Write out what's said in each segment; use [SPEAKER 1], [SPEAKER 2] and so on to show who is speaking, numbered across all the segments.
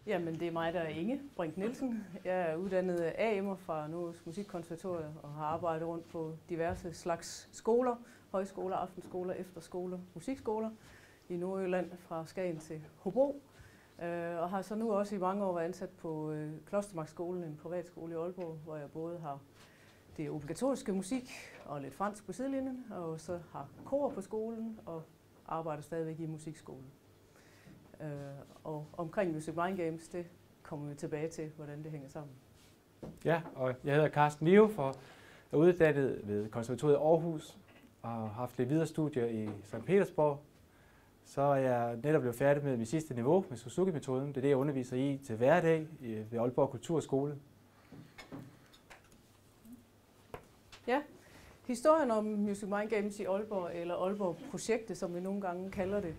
[SPEAKER 1] Jamen, det er mig, der er Inge Brink Nielsen. Jeg er uddannet AM'er fra Nordjysk Musikkonservatorium og har arbejdet rundt på diverse slags skoler, højskoler, aftenskoler, efterskoler, musikskoler i Nordjylland fra Skagen til Hobro. Og har så nu også i mange år været ansat på Klostermarkskolen, en privatskole i Aalborg, hvor jeg både har det obligatoriske musik og lidt fransk på sidelinjen, og så har kor på skolen og arbejder stadigvæk i musikskolen. Og omkring Music Mind Games, det kommer vi tilbage til, hvordan det hænger sammen.
[SPEAKER 2] Ja, og jeg hedder Carsten Vive, og er uddannet ved Konservatoriet i Aarhus og har haft lidt videre studier i St. Petersborg. Så er jeg netop blevet færdig med mit sidste niveau med Suzuki-metoden. Det er det, jeg underviser i til hverdag ved Aalborg Kulturskole.
[SPEAKER 1] Ja, historien om Music Mind Games i Aalborg, eller Aalborg-projektet, som vi nogle gange kalder det.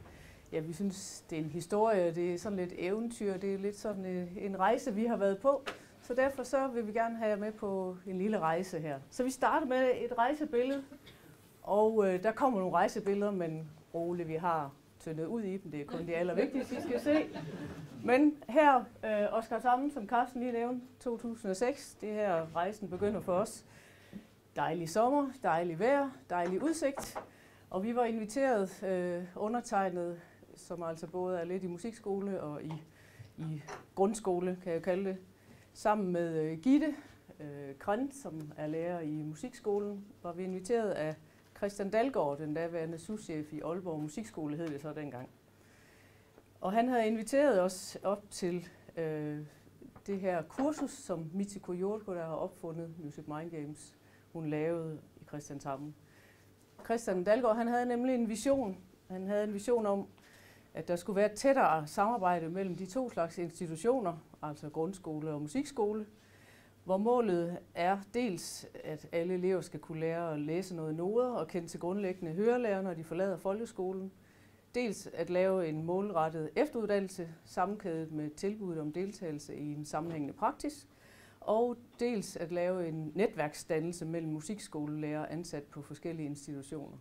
[SPEAKER 1] Ja, vi synes, det er en historie, det er sådan lidt eventyr, det er lidt sådan en rejse, vi har været på. Så derfor så vil vi gerne have jer med på en lille rejse her. Så vi starter med et rejsebillede, og der kommer nogle rejsebilleder, men roligt, vi har tyndet ud i dem. Det er kun det allervigtigste, I skal se. Men her, Oskarshamn, som Carsten lige nævnte, 2006, det her rejsen begynder for os. Dejlig sommer, dejlig vejr, dejlig udsigt. Og vi var inviteret, undertegnet, som altså både er lidt i musikskole og i grundskole, kan jeg kalde det, sammen med Gitte Krøn, som er lærer i musikskolen, var vi inviteret af Christian Dalgaard, den daværende souschef i Aalborg Musikskole, hed det så dengang. Og han havde inviteret os op til det her kursus, som Michiko Yorko, der har opfundet Music Mind Games, hun lavede i Christianshavn. Christian Dalgaard, han havde nemlig en vision. Han havde en vision om, at der skulle være et tættere samarbejde mellem de to slags institutioner, altså grundskole og musikskole, hvor målet er dels, at alle elever skal kunne lære at læse noget noder og kende til grundlæggende hørelære, når de forlader folkeskolen. Dels at lave en målrettet efteruddannelse, sammenkædet med tilbuddet om deltagelse i en sammenhængende praksis, og dels at lave en netværksdannelse mellem musikskolelærer ansat på forskellige institutioner.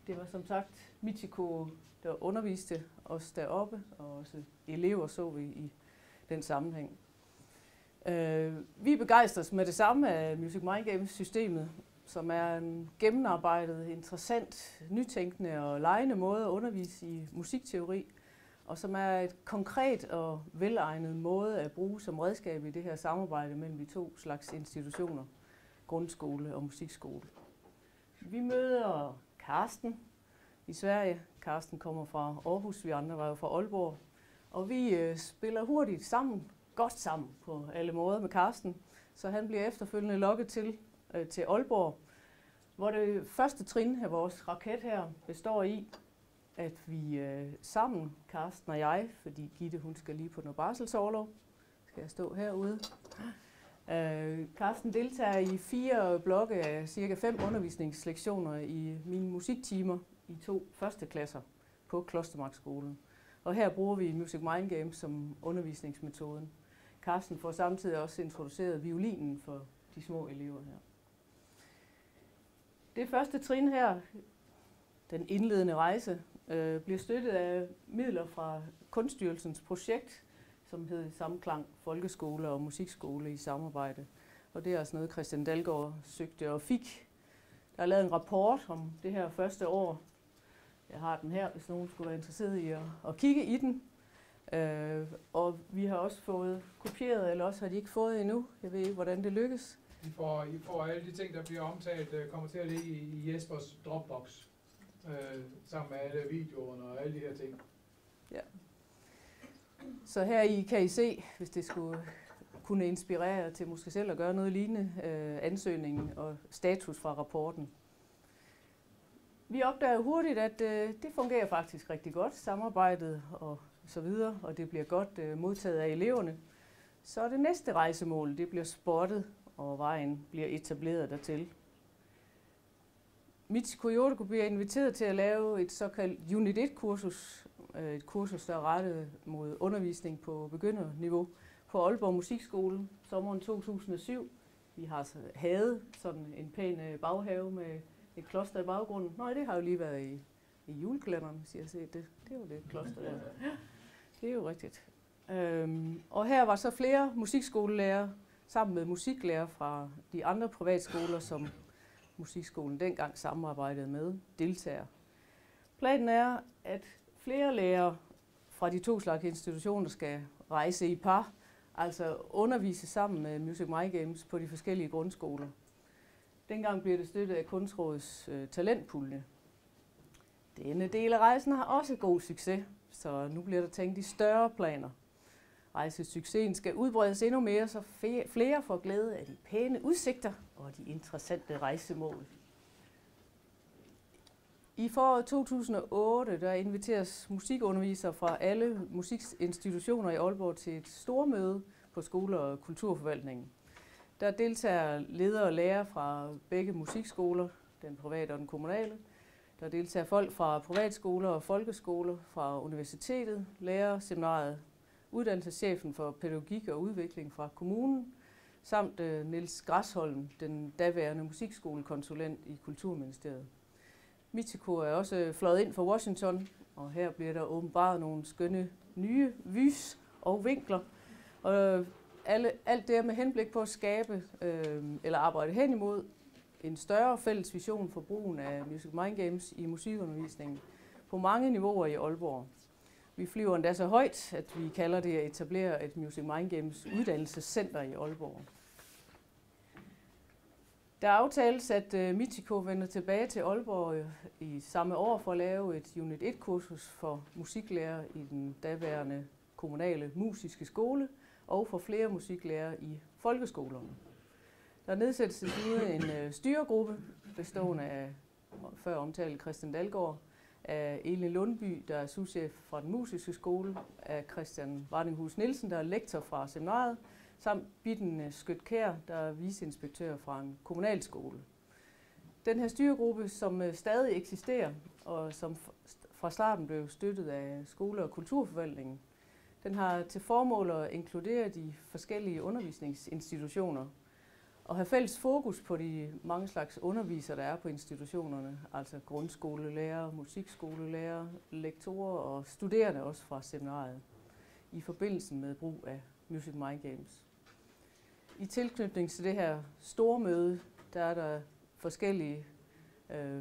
[SPEAKER 1] Det var som sagt Michiko, der underviste os deroppe, og også elever så vi i den sammenhæng. Vi begejstres med det samme af Music Mind Games-systemet, som er en gennemarbejdet, interessant, nytænkende og legende måde at undervise i musikteori, og som er et konkret og velegnet måde at bruge som redskab i det her samarbejde mellem de to slags institutioner, grundskole og musikskole. Vi møder Carsten i Sverige. Carsten kommer fra Aarhus, vi andre var jo fra Aalborg, og vi spiller hurtigt sammen, godt sammen på alle måder med Carsten, så han bliver efterfølgende lokket til Aalborg, hvor det første trin af vores raket her består i, at vi sammen, Carsten og jeg, fordi Gitte hun skal lige på noget barselsorlov, skal jeg stå herude. Carsten deltager i 4 blokke af cirka 5 undervisningslektioner i mine musiktimer i 2 første klasser på Klostermarkskolen. Og her bruger vi Music Mind Games som undervisningsmetoden. Carsten får samtidig også introduceret violinen for de små elever her. Det første trin her, den indledende rejse, bliver støttet af midler fra Kunststyrelsens projekt, som hed Samklang Folkeskole og Musikskole i samarbejde. Og det er altså noget, Christian Dalgaard søgte og fik. Der er lavet en rapport om det her første år. Jeg har den her, hvis nogen skulle være interesseret i at kigge i den. Og vi har også fået kopieret, eller også har de ikke fået endnu. Jeg ved ikke, hvordan det lykkes.
[SPEAKER 3] I får alle de ting, der bliver omtalt, kommer til at ligge i Jespers Dropbox. Sammen med alle videoerne og alle de her ting.
[SPEAKER 1] Ja. Så her i kan I se, hvis det skulle kunne inspirere til måske selv at gøre noget lignende, ansøgningen og status fra rapporten. Vi opdager hurtigt, at det fungerer faktisk rigtig godt, samarbejdet og så videre, og det bliver godt modtaget af eleverne. Så det næste rejsemål, det bliver spottet, og vejen bliver etableret dertil. Michiko Yorko bliver inviteret til at lave et såkaldt Unit 1-kursus, et kursus, der er rettet mod undervisning på begynderniveau på Aalborg Musikskole, sommeren 2007. Vi har havde sådan en pæn baghave med et kloster i baggrunden. Nej, det har jo lige været i julekalenderen, hvis I har set det. Det er jo det kloster der. Ja, det er jo rigtigt. Og her var så flere musikskolelærer sammen med musiklærer fra de andre privatskoler, som musikskolen dengang samarbejdede med, deltager. Planen er, at flere lærere fra de to slags institutioner skal rejse i par, altså undervise sammen med Music My Games på de forskellige grundskoler. Dengang bliver det støttet af Kunstrådets talentpulje. Denne del af rejsen har også god succes, så nu bliver der tænkt i større planer. Rejsesuccesen skal udbredes endnu mere, så flere får glæde af de pæne udsigter og de interessante rejsemål. I foråret 2008 der inviteres musikundervisere fra alle musikinstitutioner i Aalborg til et stormøde på skole- og kulturforvaltningen. Der deltager ledere og lærere fra begge musikskoler, den private og den kommunale. Der deltager folk fra privatskoler og folkeskoler, fra universitetet, lærere, seminariet, uddannelseschefen for pædagogik og udvikling fra kommunen, samt Niels Græsholm, den daværende musikskolekonsulent i Kulturministeriet. Mitiko er også fløjet ind fra Washington, og her bliver der åbenbart nogle skønne nye vys og vinkler. Og alt det med henblik på at skabe eller arbejde hen imod en større fælles vision for brugen af Music My Games i musikundervisningen på mange niveauer i Aalborg. Vi flyver endda så højt, at vi kalder det at etablere et Music My Games uddannelsescenter i Aalborg. Der aftales, at Mitiko vender tilbage til Aalborg i samme år for at lave et Unit 1-kursus for musiklærer i den daværende kommunale musiske skole og for flere musiklærer i folkeskolerne. Der nedsættes en styregruppe bestående af før omtalt Christian Dalgaard, af Elin Lundby, der er souschef fra den musiske skole, af Christian Vardinghus Nielsen, der er lektor fra seminariet, samt Bitten Skøtkær, der er viceinspektør fra en kommunalskole. Den her styregruppe, som stadig eksisterer, og som fra starten blev støttet af skole- og kulturforvaltningen, den har til formål at inkludere de forskellige undervisningsinstitutioner og have fælles fokus på de mange slags undervisere, der er på institutionerne, altså grundskolelærer, musikskolelærer, lektorer og studerende også fra seminariet, i forbindelse med brug af Music My Games. I tilknytning til det her store møde, der er der forskellige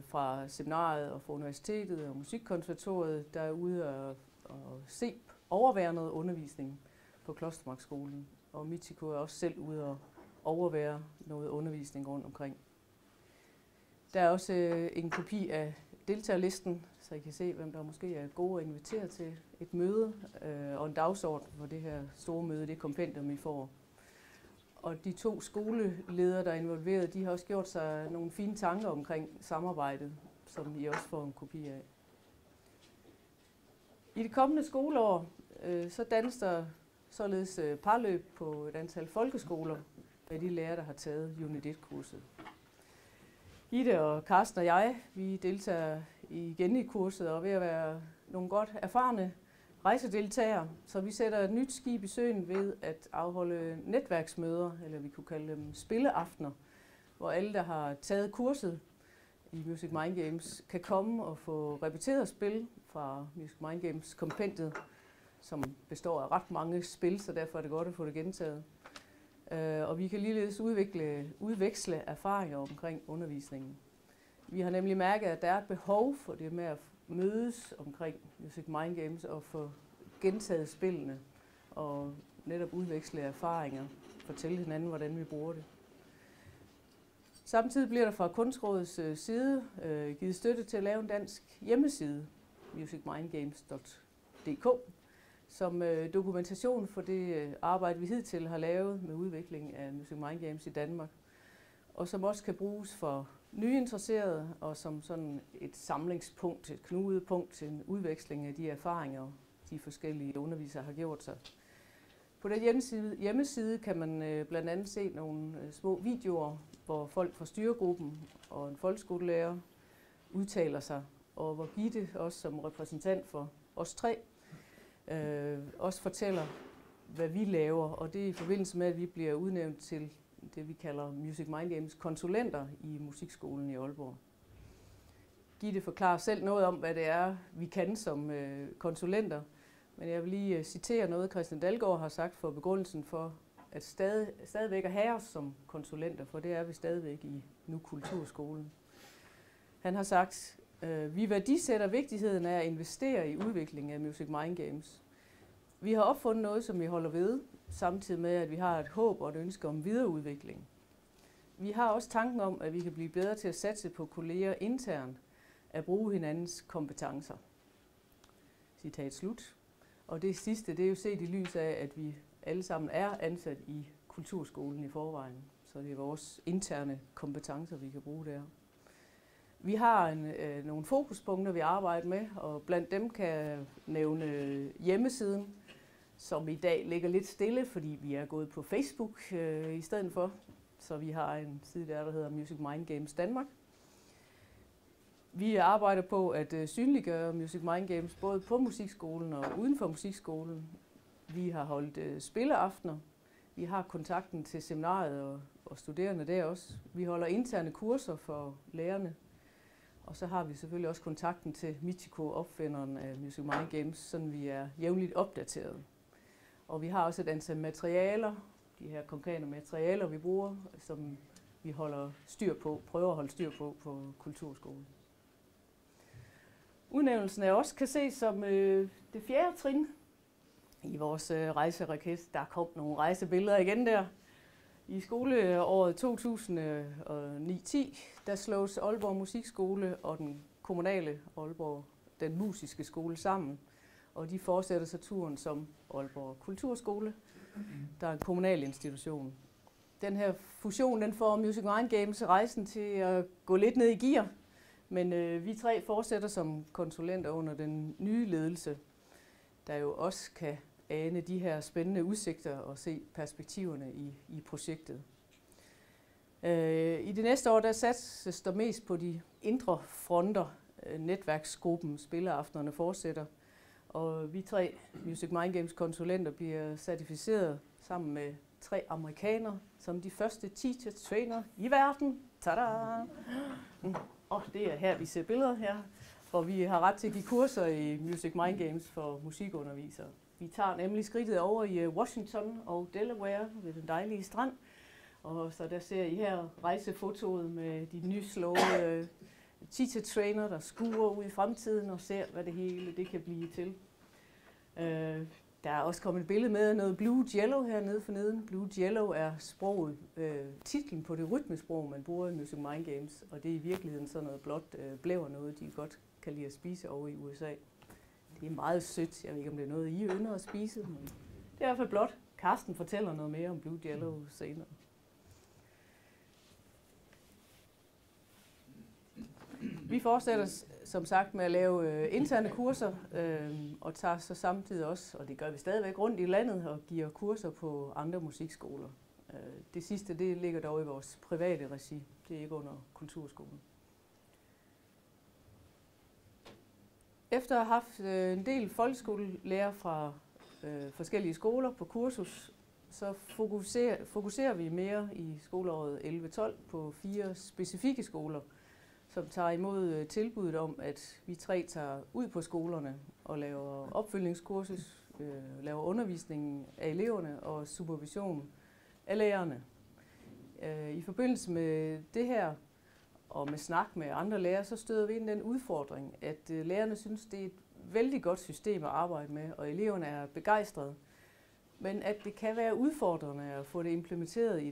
[SPEAKER 1] fra seminariet og fra universitetet og musikkonservatoriet, der er ude og se overvære noget undervisning på Klostermarkskolen. Og Mitiko er også selv ude og overvære noget undervisning rundt omkring. Der er også en kopi af deltagerlisten, så I kan se, hvem der måske er gode at invitere til et møde og en dagsorden for det her store møde, det kompendium, I får. Og de to skoleledere, der er involveret, de har også gjort sig nogle fine tanker omkring samarbejdet, som I også får en kopi af. I det kommende skoleår, så dannes der således parløb på et antal folkeskoler med de lærere, der har taget Unit 1-kurset. Ida og Karsten og jeg, vi deltager igen i kurset og er ved at være nogle godt erfarne rejsedeltagere, så vi sætter et nyt skib i søen ved at afholde netværksmøder, eller vi kunne kalde dem spilleaftener, hvor alle, der har taget kurset i Music My Games, kan komme og få repeteret spil fra Music My Games kompendiet, som består af ret mange spil, så derfor er det godt at få det gentaget. Og vi kan ligeledes udveksle erfaringer omkring undervisningen. Vi har nemlig mærket, at der er et behov for det med at mødes omkring Music My Games og få gentaget spillene og netop udveksle erfaringer, fortælle hinanden, hvordan vi bruger det. Samtidig bliver der fra Kunstrådets side givet støtte til at lave en dansk hjemmeside, musicmindgames.dk, som dokumentation for det arbejde, vi hidtil har lavet med udvikling af Music My Games i Danmark, og som også kan bruges for nye interesserede, og som sådan et samlingspunkt, et knudepunkt til en udveksling af de erfaringer, de forskellige undervisere har gjort sig. På den hjemmeside kan man blandt andet se nogle små videoer, hvor folk fra styregruppen og en folkeskolelærer udtaler sig, og hvor Gitte også som repræsentant for os tre også fortæller, hvad vi laver, og det er i forbindelse med, at vi bliver udnævnt til det, vi kalder Music My Games konsulenter i musikskolen i Aalborg. Gitte forklarer selv noget om, hvad det er, vi kan som konsulenter, Men jeg vil lige citere noget, Christian Dalgaard har sagt for begrundelsen for, at stadigvæk at have os som konsulenter, for det er vi stadigvæk i nu Kulturskolen. Han har sagt, vi værdisætter vigtigheden af at investere i udviklingen af Music Mind Games. Vi har opfundet noget, som vi holder ved, samtidig med, at vi har et håb og et ønske om videreudvikling. Vi har også tanken om, at vi kan blive bedre til at satse på kolleger internt, at bruge hinandens kompetencer. Citat slut. Og det sidste, det er jo set i lys af, at vi alle sammen er ansat i Kulturskolen i forvejen. Så det er vores interne kompetencer, vi kan bruge der. Vi har nogle fokuspunkter, vi arbejder med, og blandt dem kan jeg nævne hjemmesiden, som i dag ligger lidt stille, fordi vi er gået på Facebook i stedet for. Så vi har en side der hedder Music Mind Games Danmark. Vi arbejder på at synliggøre Music Mind Games både på musikskolen og uden for musikskolen. Vi har holdt spilleaftener. Vi har kontakten til seminariet og studerende der også. Vi holder interne kurser for lærerne. Og så har vi selvfølgelig også kontakten til Michiko, opfinderen af Music Mind Games, så vi er jævnligt opdateret. Og vi har også et antal materialer, de her konkrete materialer, vi bruger, som vi holder styr på, prøver at holde styr på Kulturskolen. Udnævnelsen af os kan ses som det 4. trin i vores rejseraket. Der kom nogle rejsebilleder igen der. I skoleåret 2009-10, der slås Aalborg Musikskole og den kommunale Aalborg, den musiske skole sammen. Og de fortsætter så turen som Aalborg Kulturskole, der er en kommunal institution. Den her fusion, den får Music Mind Games rejsen til at gå lidt ned i gear. Men vi 3 fortsætter som konsulenter under den nye ledelse, der jo også kan ane de her spændende udsigter og se perspektiverne i projektet. I det næste år, der satses der mest på de indre fronter. Netværksgruppen, spilleaftenerne fortsætter. Og vi 3 Music Mind Games konsulenter bliver certificeret sammen med 3 amerikanere som de første teacher trainer i verden. Tada! Og det er her, vi ser billeder her, hvor vi har ret til at give kurser i Music Mind Games for musikundervisere. Vi tager nemlig skridtet over i Washington og Delaware ved den dejlige strand. Og så der ser I her rejsefotoet med de nyslåede teacher trainer, der skuer ud i fremtiden og ser, hvad det hele det kan blive til. Der er også kommet et billede med noget Blue Jello hernede for neden. Blue Jello er sproget, titlen på det rytmesprog, man bruger i Music Mind Games, og det er i virkeligheden sådan noget blåt blæver noget, de godt kan lide at spise over i USA. Det er meget sødt. Jeg ved ikke, om det er noget, I ynder at spise, men det er i hvert fald blåt. Karsten fortæller noget mere om Blue Jello senere. Vi fortsætter som sagt med at lave interne kurser og tager så samtidig også, og det gør vi stadigvæk rundt i landet, og giver kurser på andre musikskoler. Det sidste det ligger dog i vores private regi. Det er ikke under Kulturskolen. Efter at have haft en del folkeskolelærer fra forskellige skoler på kursus, så fokuserer vi mere i skoleåret 11-12 på 4 specifikke skoler, som tager imod tilbuddet om, at vi 3 tager ud på skolerne og laver opfølgningskursus, laver undervisning af eleverne og supervision af lærerne. I forbindelse med det her og med snak med andre lærere, så støder vi ind den udfordring, at lærerne synes, det er et vældig godt system at arbejde med, og eleverne er begejstrede. Men at det kan være udfordrende at få det implementeret i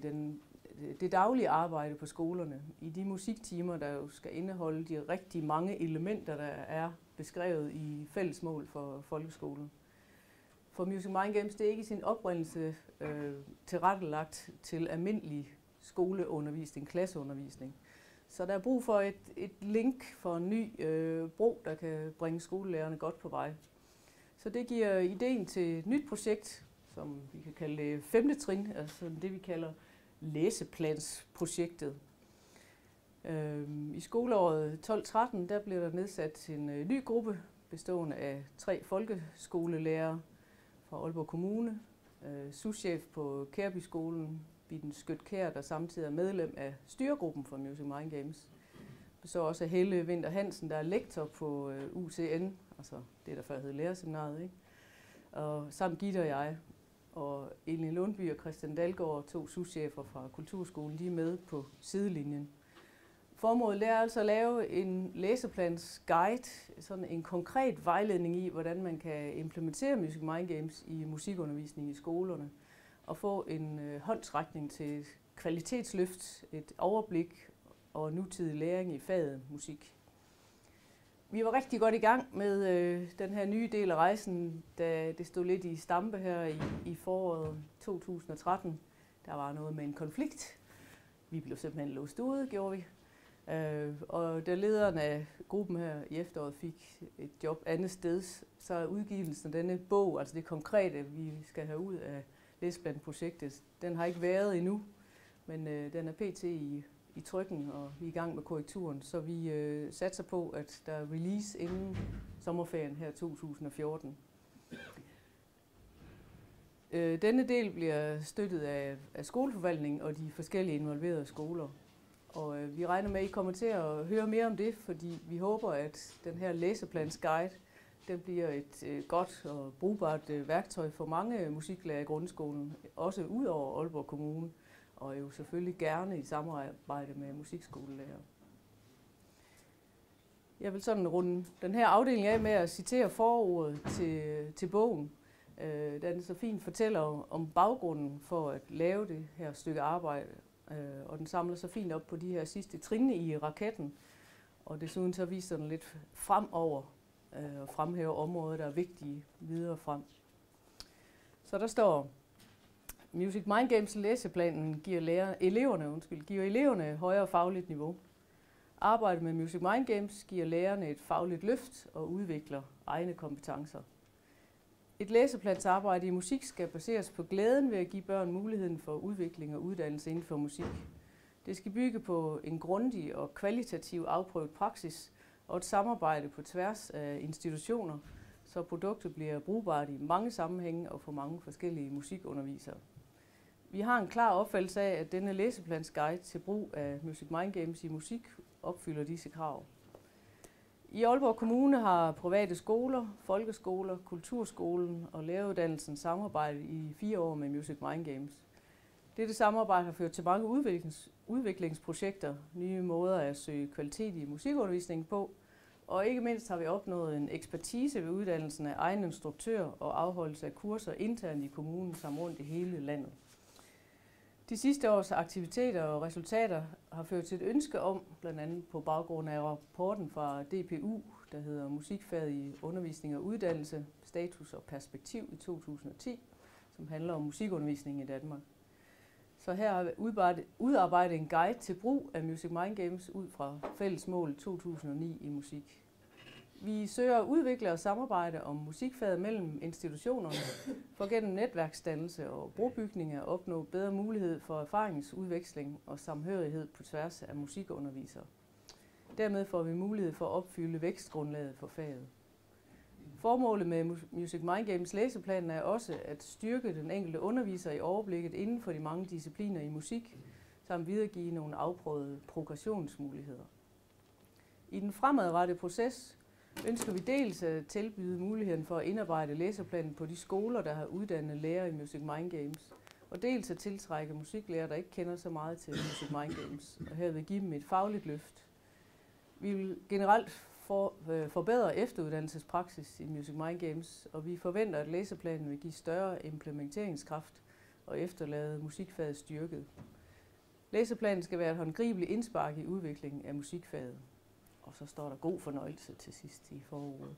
[SPEAKER 1] det daglige arbejde på skolerne, i de musiktimer, der jo skal indeholde de rigtig mange elementer, der er beskrevet i fællesmål for folkeskolen. For Music Mind Games, det er ikke i sin oprindelse tilrettelagt til almindelig skoleundervisning, klasseundervisning. Så der er brug for et link for en ny bro, der kan bringe skolelærerne godt på vej. Så det giver ideen til et nyt projekt, som vi kan kalde det 5. trin, altså det vi kalder læseplansprojektet. I skoleåret 12-13, der blev der nedsat en ny gruppe, bestående af 3 folkeskolelærere fra Aalborg Kommune, souschef på Kærbyskolen, Bitten Skødt-Kjær, der samtidig er medlem af styregruppen for Music Mind Games. Så også Helle Winther Hansen, der er lektor på UCN, altså det der før hed lærerseminariet, ikke? og samt Gitte og jeg. Og Elin Lundby og Christian Dalgaard, 2 souschefer fra Kulturskolen, de er med på sidelinjen. Formålet er altså at lave en læseplansguide, sådan en konkret vejledning i, hvordan man kan implementere Music Mind Games i musikundervisning i skolerne, og få en håndsrækning til kvalitetsløft, et overblik og nutidig læring i faget musik. Vi var rigtig godt i gang med den her nye del af rejsen, da det stod lidt i stampe her i foråret 2013. Der var noget med en konflikt. Vi blev simpelthen låst ude, gjorde vi. Og da lederen af gruppen her i efteråret fik et job andet sted, så er udgivelsen af denne bog, altså det konkrete, vi skal have ud af læseplanprojektet, den har ikke været endnu, men den er pt. I trykken, og vi er i gang med korrekturen, så vi satser på, at der er release inden sommerferien her 2014. Denne del bliver støttet af skoleforvaltningen og de forskellige involverede skoler. Og vi regner med, at I kommer til at høre mere om det, fordi vi håber, at den her læseplansguide, den bliver et godt og brugbart værktøj for mange musiklærer i grundskolen, også ud over Aalborg Kommune, og jo selvfølgelig gerne i samarbejde med musikskolelærer. Jeg vil sådan runde den her afdeling af med at citere forordet til bogen. Den så fint fortæller om baggrunden for at lave det her stykke arbejde, og den samler så fint op på de her sidste trin i raketten, og desuden så viser den lidt fremover og fremhæver områder, der er vigtige videre frem. Så der står: Music Mind Games læseplanen giver eleverne højere fagligt niveau. Arbejdet med Music Mind Games giver lærerne et fagligt løft og udvikler egne kompetencer. Et læseplansarbejde i musik skal baseres på glæden ved at give børn muligheden for udvikling og uddannelse inden for musik. Det skal bygge på en grundig og kvalitativ afprøvet praksis og et samarbejde på tværs af institutioner, så produktet bliver brugbart i mange sammenhænge og for mange forskellige musikundervisere. Vi har en klar opfattelse af, at denne læseplansguide til brug af Music Mind Games i musik opfylder disse krav. I Aalborg Kommune har private skoler, folkeskoler, kulturskolen og læreruddannelsen samarbejdet i 4 år med Music Mind Games. Dette samarbejde har ført til mange udviklingsprojekter, nye måder at søge kvalitet i musikundervisningen på, og ikke mindst har vi opnået en ekspertise ved uddannelsen af egen instruktør og afholdelse af kurser internt i kommunen samt rundt i hele landet. De sidste års aktiviteter og resultater har ført til et ønske om, blandt andet på baggrund af rapporten fra DPU, der hedder Musikfaget i undervisning og uddannelse, status og perspektiv i 2010, som handler om musikundervisning i Danmark. Så her har vi udarbejdet en guide til brug af Music Mind Games ud fra fælles mål 2009 i musik. Vi søger at udvikle og samarbejde om musikfaget mellem institutionerne, for gennem netværksdannelse og brobygning at opnå bedre mulighed for erfaringsudveksling og samhørighed på tværs af musikundervisere. Dermed får vi mulighed for at opfylde vækstgrundlaget for faget. Formålet med Music Mind Games læseplanen er også at styrke den enkelte underviser i overblikket inden for de mange discipliner i musik, samt videregive nogle afprøvede progressionsmuligheder. I den fremadrettede proces ønsker vi dels at tilbyde muligheden for at indarbejde læseplanen på de skoler, der har uddannet lærere i Music Mind Games, og dels at tiltrække musiklærere, der ikke kender så meget til Music Mind Games, og herved give dem et fagligt løft. Vi vil generelt forbedre efteruddannelsespraksis i Music Mind Games, og vi forventer, at læseplanen vil give større implementeringskraft og efterlade musikfaget styrket. Læseplanen skal være et håndgribeligt indspark i udviklingen af musikfaget. Og så står der god fornøjelse til sidst i forordet.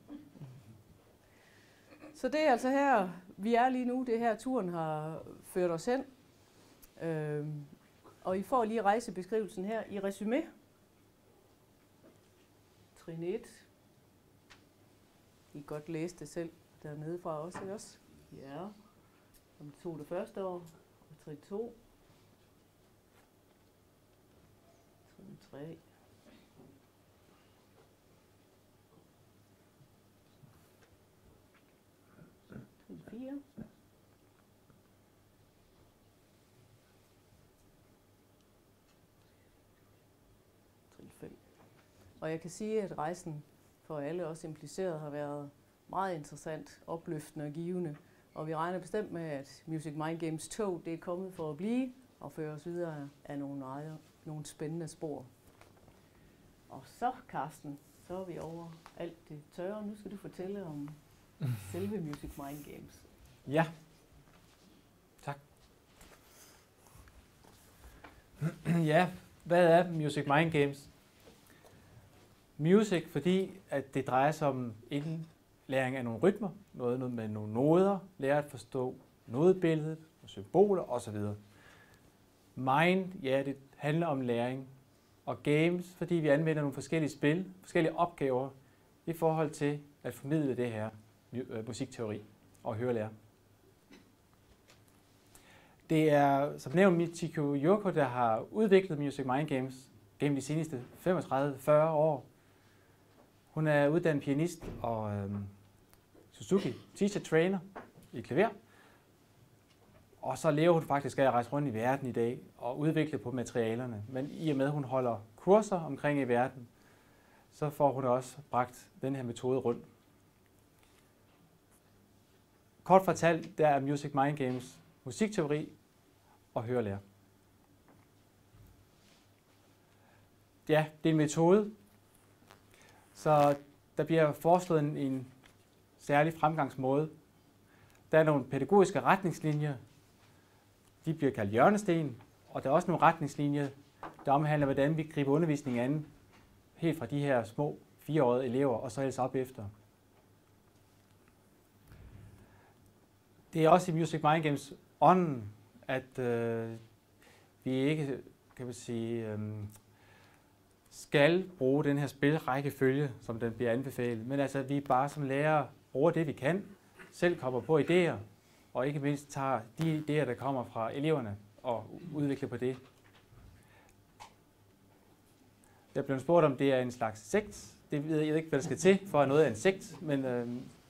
[SPEAKER 1] Så det er altså her, vi er lige nu. Det her turen har ført os hen. Og I får lige rejsebeskrivelsen her i resumé. Trin 1. I kan godt læse det selv dernede fra også, ikke også? Ja. Som tog det første år. Og trin 2. Trin 3. Trin 4. Trin 5. Og jeg kan sige, at rejsen for alle os implicerede har været meget interessant, opløftende og givende. Og vi regner bestemt med, at Music Mind Games 2 det er kommet for at blive og føre os videre af nogle spændende spor. Og så, Carsten, så er vi over alt det tørre. Nu skal du fortælle om selve Music Mind Games.
[SPEAKER 2] Ja, tak. Ja, hvad er Music Mind Games? Music, fordi at det drejer sig om indlæring af nogle rytmer, noget med nogle noder, lære at forstå nodebilledet og symboler osv. Mind, ja, det handler om læring. Og games, fordi vi anvender nogle forskellige spil, forskellige opgaver i forhold til at formidle det her musikteori og hørelære. Det er, som nævnt, Michiko Yoko, der har udviklet Music Mind Games gennem de seneste 35-40 år. Hun er uddannet pianist og Suzuki teacher trainer i klaver. Og så lever hun faktisk af at rejse rundt i verden i dag og udvikle på materialerne. Men i og med, at hun holder kurser omkring i verden, så får hun også bragt den her metode rundt. Kort fortalt, der er Music Mind Games musikteori og hørelære. Ja, det er en metode, så der bliver foreslået en særlig fremgangsmåde. Der er nogle pædagogiske retningslinjer, de bliver kaldt hjørnesten, og der er også nogle retningslinjer, der omhandler, hvordan vi griber undervisningen an, helt fra de her små 4-årige elever, og så ellers op efter. Det er også i Music Mind Games ånden, at vi ikke, kan man sige, skal bruge den her spilrækkefølge, som den bliver anbefalet, men altså, at vi bare som lærere bruger det, vi kan, selv kommer på idéer, og ikke mindst tager de idéer, der kommer fra eleverne, og udvikler på det. Der blev spurgt, om det er en slags sekt. Det ved jeg ikke, hvad der skal til for at noget af en sekt, men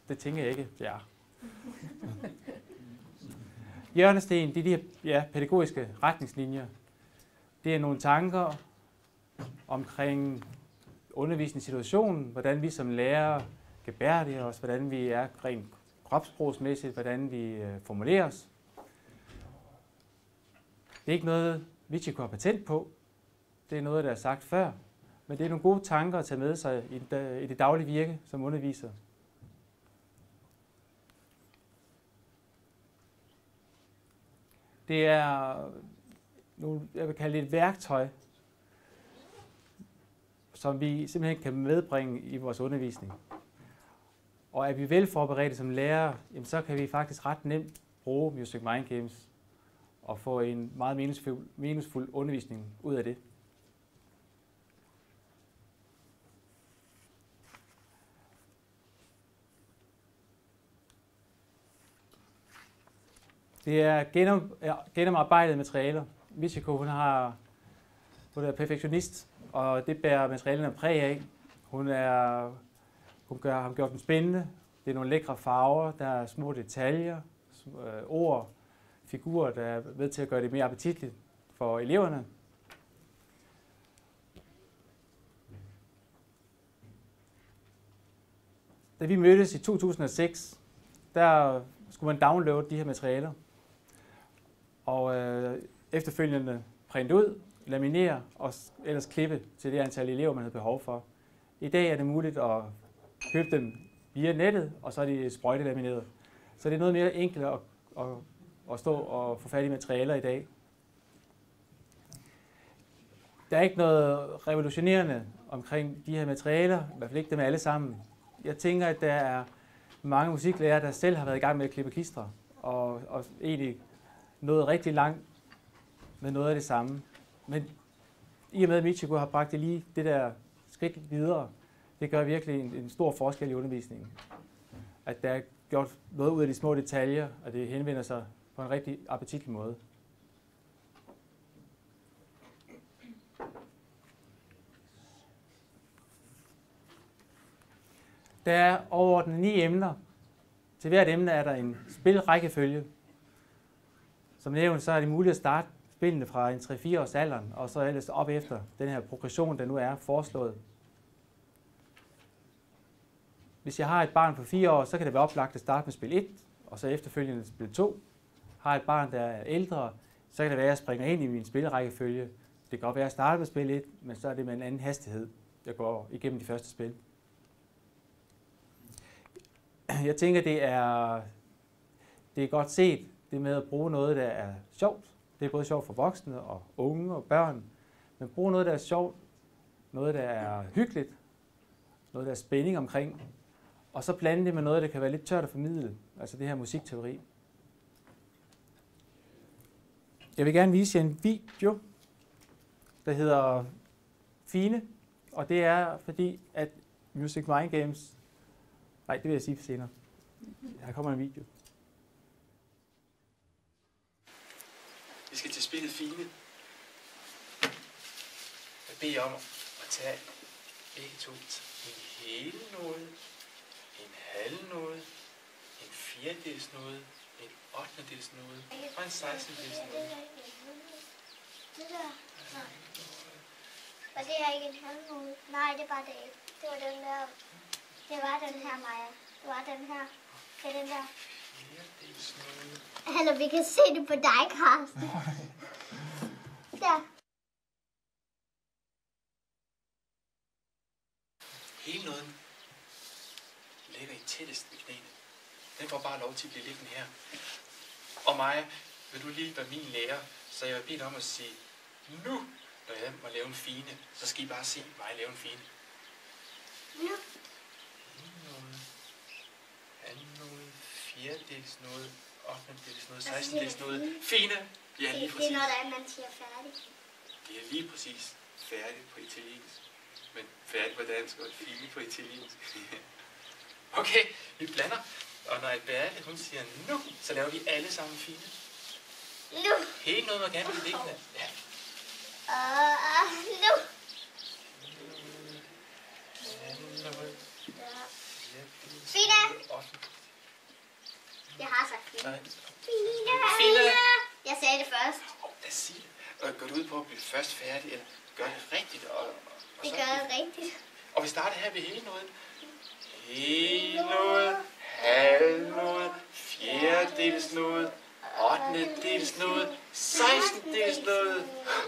[SPEAKER 2] det tænker jeg ikke, det er. Hjørnesten, det er de her pædagogiske retningslinjer. Det er nogle tanker omkring undervisningssituationen, hvordan vi som lærere gebærder os, hvordan vi er rent kropssprogsmæssigt, hvordan vi formulerer os. Det er ikke noget, Michiko har patent på. Det er noget, der er sagt før. Men det er nogle gode tanker at tage med sig i det daglige virke som underviser. Det er nogle, jeg vil kalde det et værktøj, som vi simpelthen kan medbringe i vores undervisning. Og er vi velforberedte som lærere, jamen så kan vi faktisk ret nemt bruge Music Mind Games og få en meget meningsfuld undervisning ud af det. Det er gennemarbejdede materialer. Michiko, hun er perfektionist, og det bærer materialerne præg af. Hun har gjort dem spændende. Det er nogle lækre farver, der er små detaljer, ord, figurer, der er ved til at gøre det mere appetitligt for eleverne. Da vi mødtes i 2006, der skulle man downloade de her materialer, og efterfølgende printe ud, laminere og ellers klippe til det antal elever, man havde behov for. I dag er det muligt at købe dem via nettet, og så er de sprøjtelamineret. Så det er noget mere enkelt at stå og få fat i materialer i dag. Der er ikke noget revolutionerende omkring de her materialer, i hvert fald ikke dem alle sammen. Jeg tænker, at der er mange musiklærere, der selv har været i gang med at klippe klistre, og egentlig nået rigtig langt med noget af det samme. Men i og med, at Michiko har bragt det lige det der skridt videre, det gør virkelig en stor forskel i undervisningen. At der er gjort noget ud af de små detaljer, og det henvender sig på en rigtig appetitlig måde. Der er overordnet 9 emner. Til hvert emne er der en spilrækkefølge. Som nævnt, så er det muligt at starte spillene fra en 3-4 års alderen, og så ellers op efter den her progression, der nu er foreslået. hvis jeg har et barn på 4 år, så kan det være oplagt at starte med spil 1, og så efterfølgende spil 2. Har et barn, der er ældre, så kan det være, at jeg springer ind i min spilrækkefølge. Det kan godt være, at jeg starter med spil 1, men så er det med en anden hastighed, jeg går igennem de første spil. Jeg tænker, det er godt set, det med at bruge noget, der er sjovt. Det er både sjovt for voksne og unge og børn. Men bruge noget, der er sjovt, noget, der er hyggeligt, noget, der er spænding omkring, og så blande det med noget, der kan være lidt tørt at formidle, altså det her musikteori. Jeg vil gerne vise jer en video, der hedder Fine, og det er fordi, at Music Mind Games... Nej, det vil jeg sige for senere. Her kommer en video.
[SPEAKER 4] Vi skal til spillet Fine. Jeg beder jer om at tage begge to en hel node, en halv node, en fjerdedels node, en 8. node og en 16. node.
[SPEAKER 5] Det der. Og det er ikke en halv node. Nej, det var det ikke. Det var den der. Det var den her, Maja. Det var den her. Det er den der.
[SPEAKER 4] Fjerdedels node.
[SPEAKER 5] Eller vi kan se det på dig, Karsten. Der.
[SPEAKER 4] Hele noden ligger i tættest ved knæene. Den får bare lov til at blive liggende her. Og Maja, vil du lige være min lærer, så jeg vil bede dig om at sige, nu, når jeg må lave en fine, så skal I bare se mig lave en fine.
[SPEAKER 5] Nu.
[SPEAKER 4] Noget, anden noget, fjerdedels noget, 8. noget, 16. noget, fine. Ja, lige
[SPEAKER 5] Det er
[SPEAKER 4] præcis.
[SPEAKER 5] når der er, man siger færdig.
[SPEAKER 4] Det er lige præcis færdig på italiensk. Men færdig på dansk og fine på italiensk. Okay, vi blander. Og når Alberte, hun siger nu, så laver vi alle sammen fine.
[SPEAKER 5] Nu.
[SPEAKER 4] Hele noget må gerne blive liggende. Ja.
[SPEAKER 5] Nu. Fine. Jeg har sagt fine.
[SPEAKER 4] Nej.
[SPEAKER 5] Fine.
[SPEAKER 4] Fine.
[SPEAKER 5] Jeg sagde det først.
[SPEAKER 4] Lad os sige det. Og går du ud på at blive først færdig, eller gør det rigtigt? Og
[SPEAKER 5] Det
[SPEAKER 4] så-
[SPEAKER 5] gør jeg rigtigt.
[SPEAKER 4] Og vi starter her ved hele noget. Hele noget, halv noget, fjerdedels noget, 8. noget, 16. noget.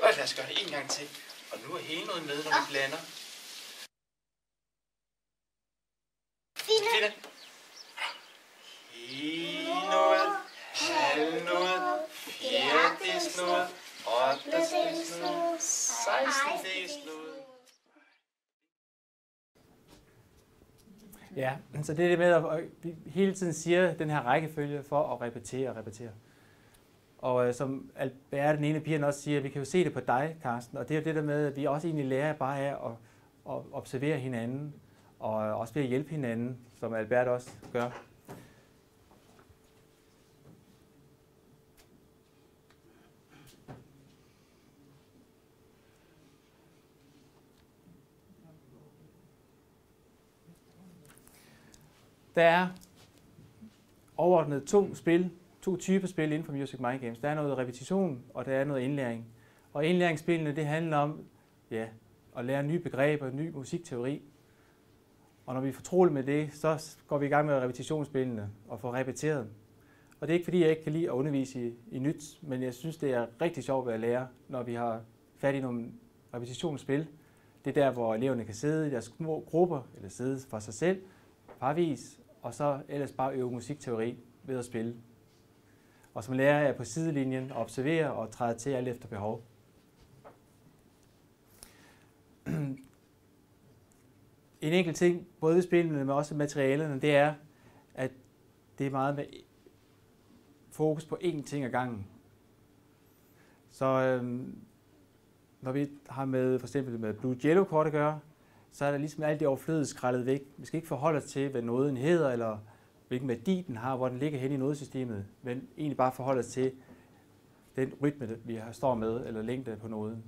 [SPEAKER 4] Og lad os gøre det en gang til. Og nu er hele noget med, når vi blander.
[SPEAKER 5] Fine.
[SPEAKER 4] Fine. Hele noget, halv noget, fjerdedels noget, 8. noget, 16. noget.
[SPEAKER 2] Ja, så det er det med, at vi hele tiden siger den her rækkefølge for at repetere og repetere. Og som Albert, den ene af pigerne også siger, vi kan jo se det på dig, Karsten, og det er jo det der med, at vi også egentlig lærer bare af at observere hinanden, og også ved at hjælpe hinanden, som Albert også gør. Der er overordnet to typer spil inden for Music Mind Games. Der er noget repetition, og der er noget indlæring. Og indlæringsspillene, det handler om at lære nye begreber, ny musikteori. Og når vi er fortrolige med det, så går vi i gang med repetitionsspillene og får repeteret. Og det er ikke fordi, jeg ikke kan lide at undervise i nyt, men jeg synes, det er rigtig sjovt at lære, når vi har fat i nogle repetitionsspil. Det er der, hvor eleverne kan sidde i deres små grupper, eller sidde for sig selv, parvis, og så ellers bare øve musikteori ved at spille. Og som lærer er jeg på sidelinjen og observerer og træder til alt efter behov. En enkelt ting, både ved spillene, men også materialerne, det er, at det er meget med fokus på én ting ad gangen. Så når vi har med for eksempel med Blue-Yellow-kort at gøre, så er der ligesom alt det overflødige skrællet væk. Vi skal ikke forholde os til, hvad noden hedder, eller hvilken værdi den har, hvor den ligger hen i nodesystemet, men egentlig bare forholde os til den rytme, vi står med, eller længde på noden.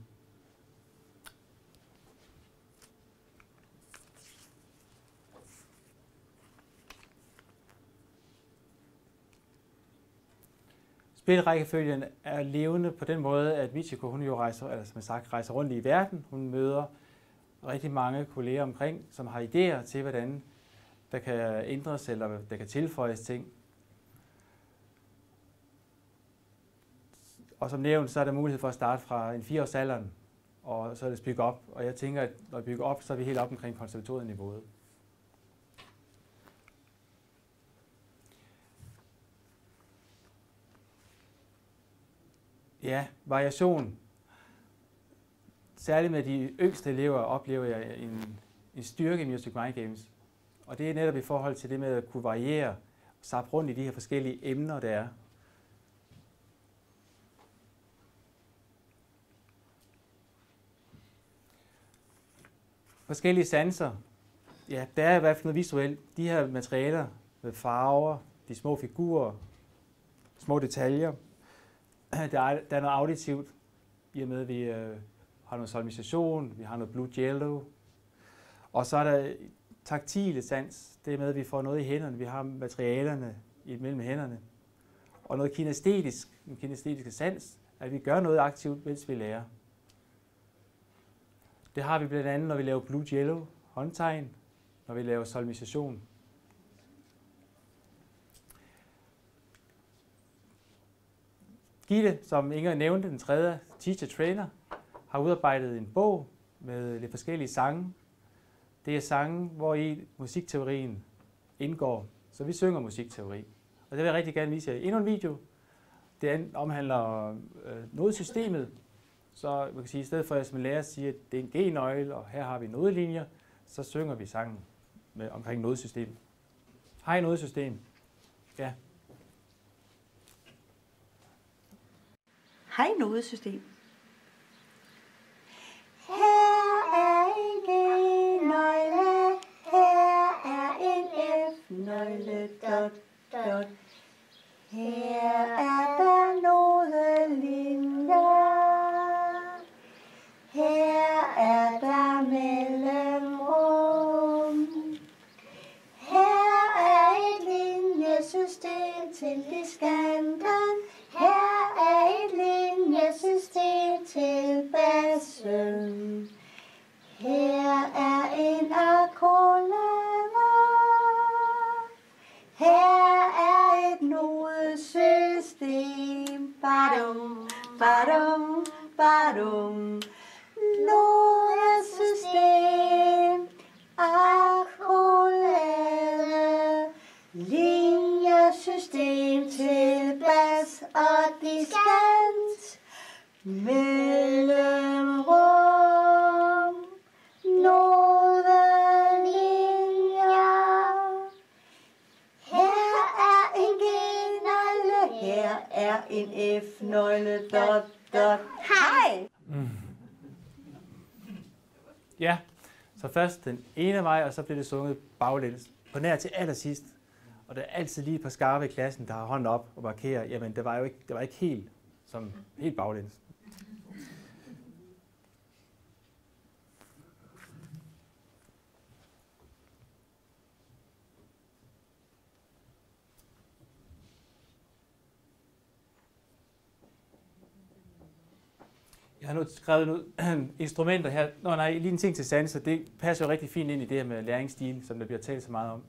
[SPEAKER 2] Spilrækkefølgen er levende på den måde, at Michiko, hun jo rejser rundt i verden. Hun møder rigtig mange kolleger omkring, som har idéer til, hvordan der kan ændres, eller der kan tilføjes ting. Og som nævnt, så er der mulighed for at starte fra en 4-årsalderen, og så er det bygget op. Og jeg tænker, at når vi bygger op, så er vi helt op omkring konservatorieniveauet. Ja, variation. Særligt med de yngste elever oplever jeg en styrke i Music Mind Games. Og det er netop i forhold til det med at kunne variere og zappe rundt i de her forskellige emner, der er. Forskellige sanser. Ja, der er i hvert fald noget visuelt. De her materialer med farver, de små figurer, små detaljer. Der er noget auditivt, i og med at vi har noget solmisation, vi har noget blue jello. Og så er der taktile sans, det er med, at vi får noget i hænderne. Vi har materialerne mellem hænderne. Og noget kinestetisk, den kinestetiske sans, at vi gør noget aktivt, mens vi lærer. Det har vi blandt andet, når vi laver blue jello, håndtegn, når vi laver solmisation. Gitte, som Inger nævnte, den tredje teacher trainer, har udarbejdet en bog med lidt forskellige sange. Det er sange, hvor i musikteorien indgår. Så vi synger musikteori. Og det vil jeg rigtig gerne vise jer i endnu en video. Det omhandler nodesystemet. Så man kan sige, i stedet for at jeg som lærer siger, at det er en G-nøgle, og her har vi nodelinjer, så synger vi sangen omkring nodesystemet. Hej nodesystem. Ja.
[SPEAKER 6] Hej nodesystem. Her er en G-nøgle, her er en F-nøgle, dot, dot. Her er der nodelinjer, her er der mellemrum. Her er et linjesystem til diskanten, her er et linjesystem til bassen. Her er en akkordlader, her er et nodesystem. Badum, badum, badum. Nodesystem, akkordlader, linjesystem til bas og diskant. Mellemrum, nodelinjer. Her er en G-nøgle, her er en F-nøgle, dot, dot. Hej!
[SPEAKER 2] Ja, så først den ene vej, og så bliver det sunget baglæns. På nær til allersidst. Og der er altid lige et par skarpe i klassen, der har hånden op og markerer, jamen det var ikke helt baglæns. Jeg har nu skrevet nogle instrumenter her. Lige en ting til sanser. Det passer jo rigtig fint ind i det her med læringsstil, som der bliver talt så meget om.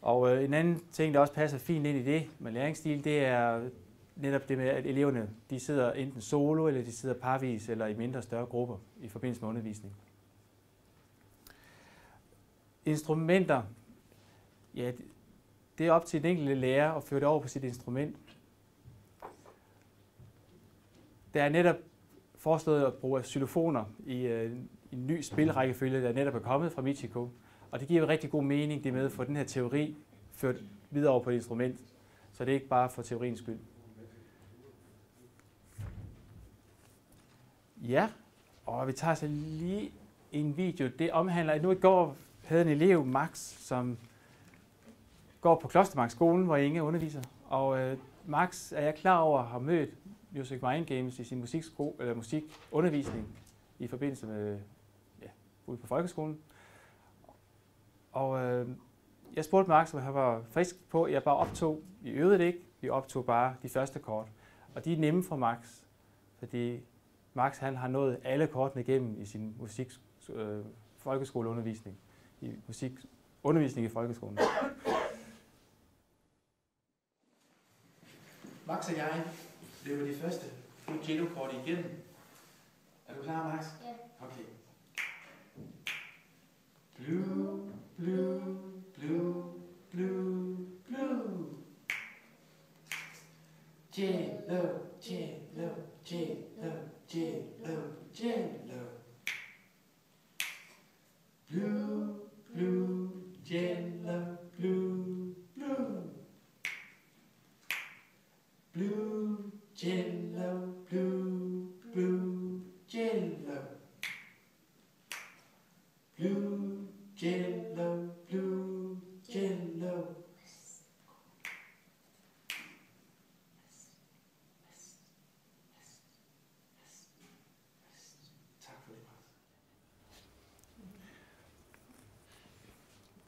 [SPEAKER 2] Og en anden ting, der også passer fint ind i det med læringsstil, det er netop det med, at eleverne de sidder enten solo, eller de sidder parvis, eller i mindre og større grupper i forbindelse med undervisning. Instrumenter. Ja, det er op til den enkelte lærer at føre det over på sit instrument. Der er netop foreslået at bruge xylofoner i en ny spilrækkefølge, der netop er kommet fra Michiko. Og det giver jo rigtig god mening, det med at få den her teori ført videre over på et instrument, så det er ikke bare for teoriens skyld. Ja, og vi tager så lige en video. Det omhandler, at nu i går havde en elev, Max, som går på Klostermarkskolen, hvor Inge underviser. Og Max er jeg klar over har mødt Music Mind Games i sin musikundervisning i forbindelse med ude på folkeskolen. Og jeg spurgte Max, om han var frisk på, jeg bare optog. Vi øvede det ikke, vi optog bare de første kort. Og de er nemme for Max, fordi Max han har nået alle kortene igennem i sin folkeskoleundervisning i musik undervisning i folkeskolen. Max og jeg løber det første Jello-kort igennem. Er du klar, Max?
[SPEAKER 5] Ja.
[SPEAKER 2] Okay. Blue, blue, blue, blue, blue. Jello, jello, jello, jello, jello. Blue, blue, jello, blue, blue. Blue, jello, blue, blue, jello. Blue, jello, blue, jello. Tak for det, Max.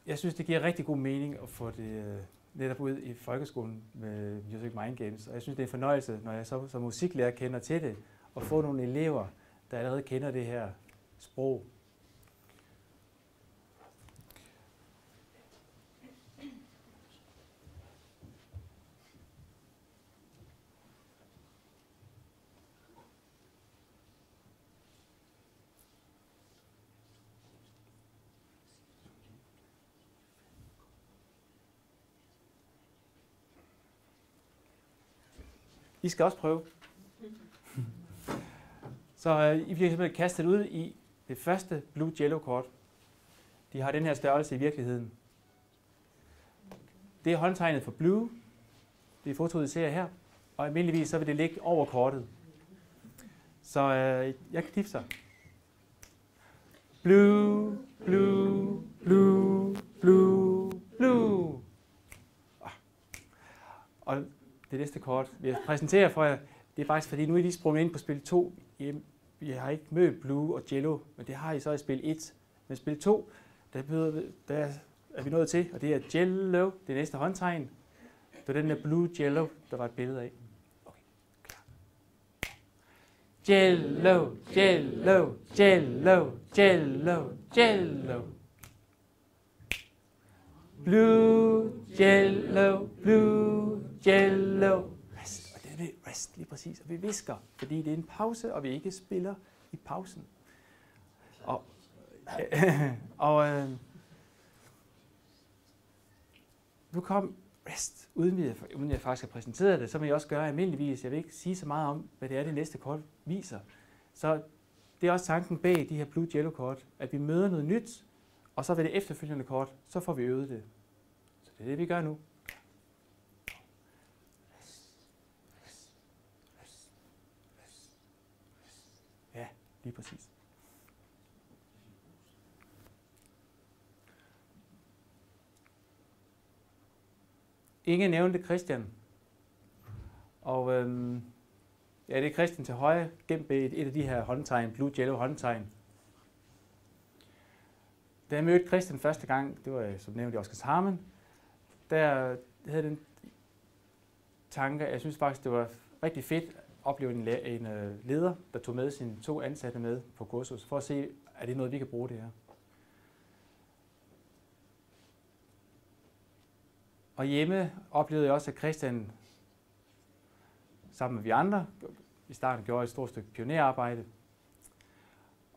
[SPEAKER 2] Jeg synes, det giver rigtig god mening at få det netop ud i folkeskolen med Music Mind Games. Og jeg synes, det er en fornøjelse, når jeg så som musiklærer kender til det, og få nogle elever, der allerede kender det her sprog. I skal også prøve. Så I bliver simpelthen kastet ud i det første Blue Jello-kort. De har den her størrelse i virkeligheden. Det er håndtegnet for Blue. Det er fotoet, I ser her. Og almindeligvis så vil det ligge over kortet. Så jeg kan knipse. Blue, blue, blue, blue, blue. Og det næste kort, vi præsenterer for jer, det er faktisk fordi, nu er I lige sprunget ind på spil 2. Vi har ikke mødt Blue og Jello, men det har I så i spil 1. Men spil 2, der er vi nået til, og det er Jello, det næste håndtegn. Det var den der Blue Jello, der var et billede af. Okay, klar. Jello, Jello, Jello, Jello, Jello. Blue, Jello, Blue, Jello. Rest. Og det er rest lige præcis. Og vi visker, fordi det er en pause, og vi ikke spiller i pausen. Nu kom rest, uden jeg faktisk har præsenteret det, så vil jeg også gøre almindeligvis. Jeg vil ikke sige så meget om, hvad det er, det næste kort viser. Så det er også tanken bag de her Blue Jello-kort, at vi møder noget nyt, og så ved det efterfølgende kort, så får vi øvet det. Så det er det, vi gør nu. Ja, lige præcis. Inge nævnte Christian. Og ja, det er Christian til højre, gemt bag et af de her håndtegn, Blue Jello håndtegn. Da jeg mødte Christian første gang, det var som nævnt i Oskarshamn, der havde den tanke, jeg synes faktisk, det var rigtig fedt at opleve en leder, der tog med sine 2 ansatte med på kursus, for at se, er det noget, vi kan bruge det her. Og hjemme oplevede jeg også, at Christian sammen med vi andre i starten gjorde et stort stykke pionerarbejde.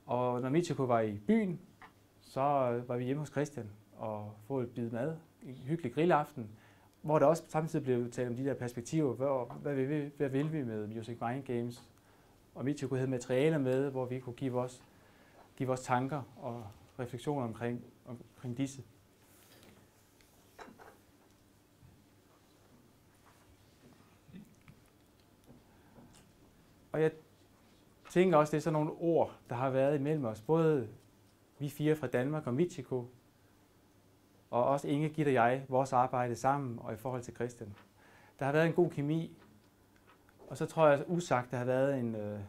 [SPEAKER 2] Og når Michiko var i byen, så var vi hjemme hos Christian og få et bid mad, en hyggelig grillaften, hvor der også samtidig blev talt om de der perspektiver, hvad vil vi med Music Mind Games. Og Michiko havde materialer med, hvor vi kunne give vores tanker og refleksioner omkring disse. Og jeg tænker også, det er sådan nogle ord, der har været imellem os. Både vi 4 fra Danmark og Michiko, og også Inge, Gitte og jeg, vores arbejde sammen og i forhold til Christian. Der har været en god kemi, og så tror jeg usagt, der har været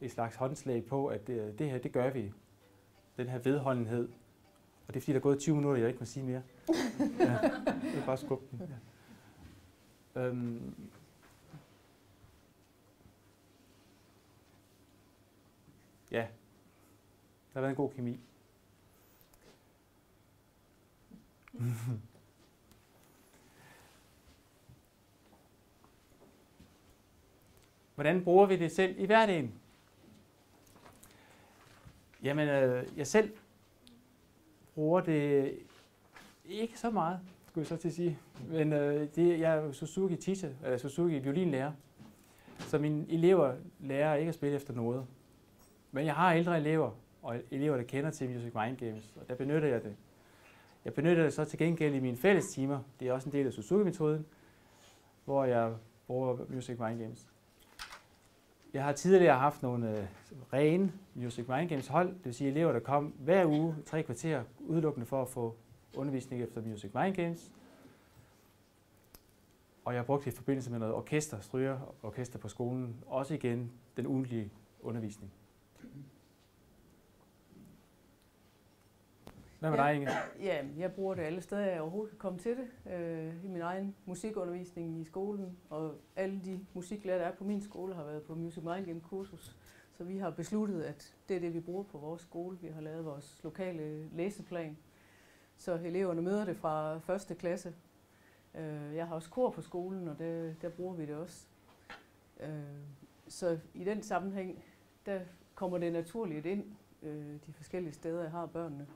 [SPEAKER 2] et slags håndslag på, at det her, det gør vi. Den her vedholdenhed. Og det er fordi, der er gået 20 minutter, jeg ikke må sige mere. Ja, det er bare skubbe den. Ja. Ja, der har været en god kemi. Hvordan bruger vi det selv i hverdagen? Jamen, jeg selv bruger det ikke så meget, skulle jeg så til at sige. Men jeg er Suzuki teacher, eller Suzuki violinlærer, så mine elever lærer ikke at spille efter noder. Men jeg har ældre elever, og elever, der kender til Music Mind Games, og der benytter jeg det. Jeg benytter det så til gengæld i mine fælles timer. Det er også en del af Suzuki-metoden, hvor jeg bruger Music Mind Games. Jeg har tidligere haft nogle rene Music Mind Games hold, det vil sige elever, der kom hver uge 3 kvarter udelukkende for at få undervisning efter Music Mind Games. Og jeg har brugt det i forbindelse med noget orkester, strygerorkester på skolen, også igen den ugentlige undervisning. Hvad med dig, Inge?
[SPEAKER 1] Ja, jeg bruger det alle steder, jeg overhovedet kan komme til det. I min egen musikundervisning i skolen, og alle de musiklærer, der er på min skole, har været på Music Mind Game kursus. Så vi har besluttet, at det er det, vi bruger på vores skole. Vi har lavet vores lokale læseplan, så eleverne møder det fra 1. klasse. Jeg har også kor på skolen, og der bruger vi det også. Så i den sammenhæng, der kommer det naturligt ind, de forskellige steder, jeg har børnene.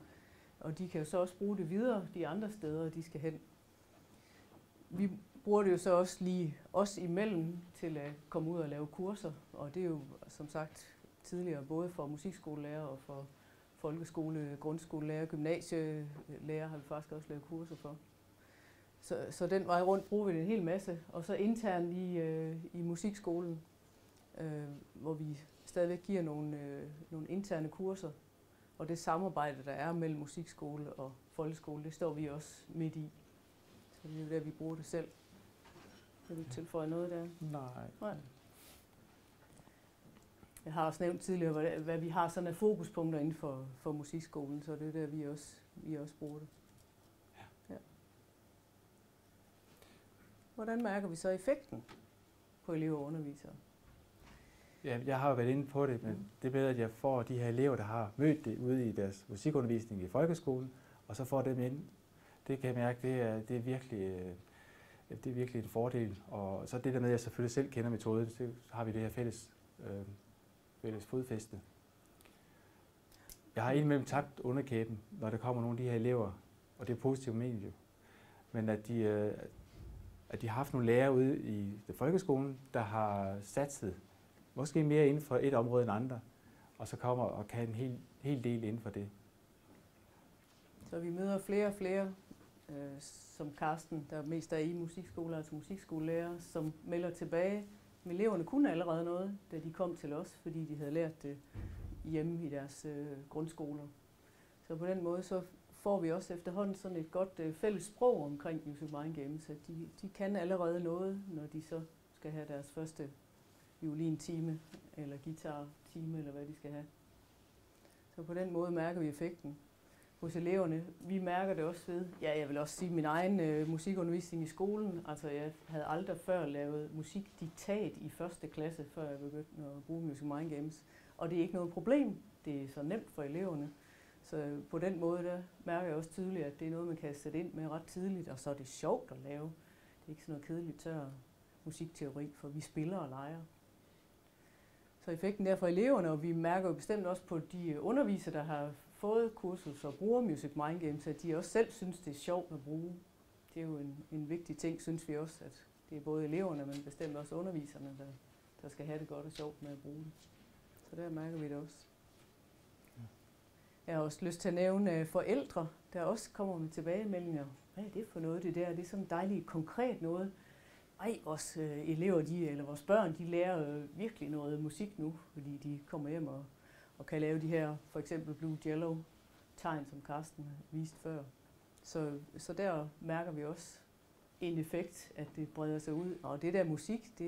[SPEAKER 1] Og de kan jo så også bruge det videre de andre steder, de skal hen. Vi bruger det jo så også lige os imellem til at komme ud og lave kurser. Og det er jo som sagt tidligere både for musikskolelærer og for folkeskole, grundskolelærer, gymnasielærer har vi faktisk også lavet kurser for. Så den vej rundt bruger vi det en hel masse. Og så internt i musikskolen, hvor vi stadigvæk giver nogle interne kurser. Og det samarbejde, der er mellem musikskole og folkeskole, det står vi også midt i. Så det er jo der, vi bruger det selv. Vil du tilføje noget der? Nej. Jeg har også nævnt tidligere, hvad vi har sådan af fokuspunkter inden for musikskolen, så det er der, vi også bruger det. Ja. Hvordan mærker vi så effekten på elever og undervisere?
[SPEAKER 2] Ja, jeg har jo været inde på det, men det er bedre, at jeg får de her elever, der har mødt det ude i deres musikundervisning i folkeskolen, og så får dem ind. Det kan jeg mærke, det er virkelig en fordel. Og så det der med, at jeg selvfølgelig selv kender metoden, så har vi det her fælles fodfæste. Jeg har indimellem tabt underkæben, når der kommer nogle af de her elever, og det er positivt ment, men at de har haft nogle lærere ude i folkeskolen, der har satset måske mere inden for et område end andre, og så kommer og kan en hel del inden for det.
[SPEAKER 1] Så vi møder flere og flere, som Karsten, der mest er i musikskoler, altså musikskolelærer, som melder tilbage. Men eleverne kunne allerede noget, da de kom til os, fordi de havde lært det hjemme i deres grundskoler. Så på den måde så får vi også efterhånden sådan et godt fælles sprog omkring Music Mind Games, at de kan allerede noget, når de så skal have deres første violintime eller guitar-time, eller hvad de skal have. Så på den måde mærker vi effekten hos eleverne. Vi mærker det også ved, jeg vil også sige min egen musikundervisning i skolen. Altså jeg havde aldrig før lavet musikdiktat i 1. klasse, før jeg begyndte at bruge Music Mind Games. Og det er ikke noget problem. Det er så nemt for eleverne. Så på den måde, der mærker jeg også tydeligt, at det er noget, man kan sætte ind med ret tidligt, og så er det sjovt at lave. Det er ikke sådan noget kedeligt tør musikteori, for vi spiller og leger. Så effekten der for eleverne, og vi mærker jo bestemt også på de undervisere, der har fået kursus og bruger Music Mind Games, at de også selv synes, det er sjovt at bruge. Det er jo en vigtig ting, synes vi også, at det er både eleverne, men bestemt også underviserne, der skal have det godt og sjovt med at bruge det. Så der mærker vi det også. Jeg har også lyst til at nævne forældre, der også kommer med tilbagemeldinger. Hvad er det for noget, det der? Det er sådan dejligt konkret noget. Vores elever, eller vores børn, de lærer virkelig noget musik nu, fordi de kommer hjem og kan lave de her, for eksempel Blue Jello tegn, som Karsten viste før. Så der mærker vi også en effekt, at det breder sig ud. Og det der musik,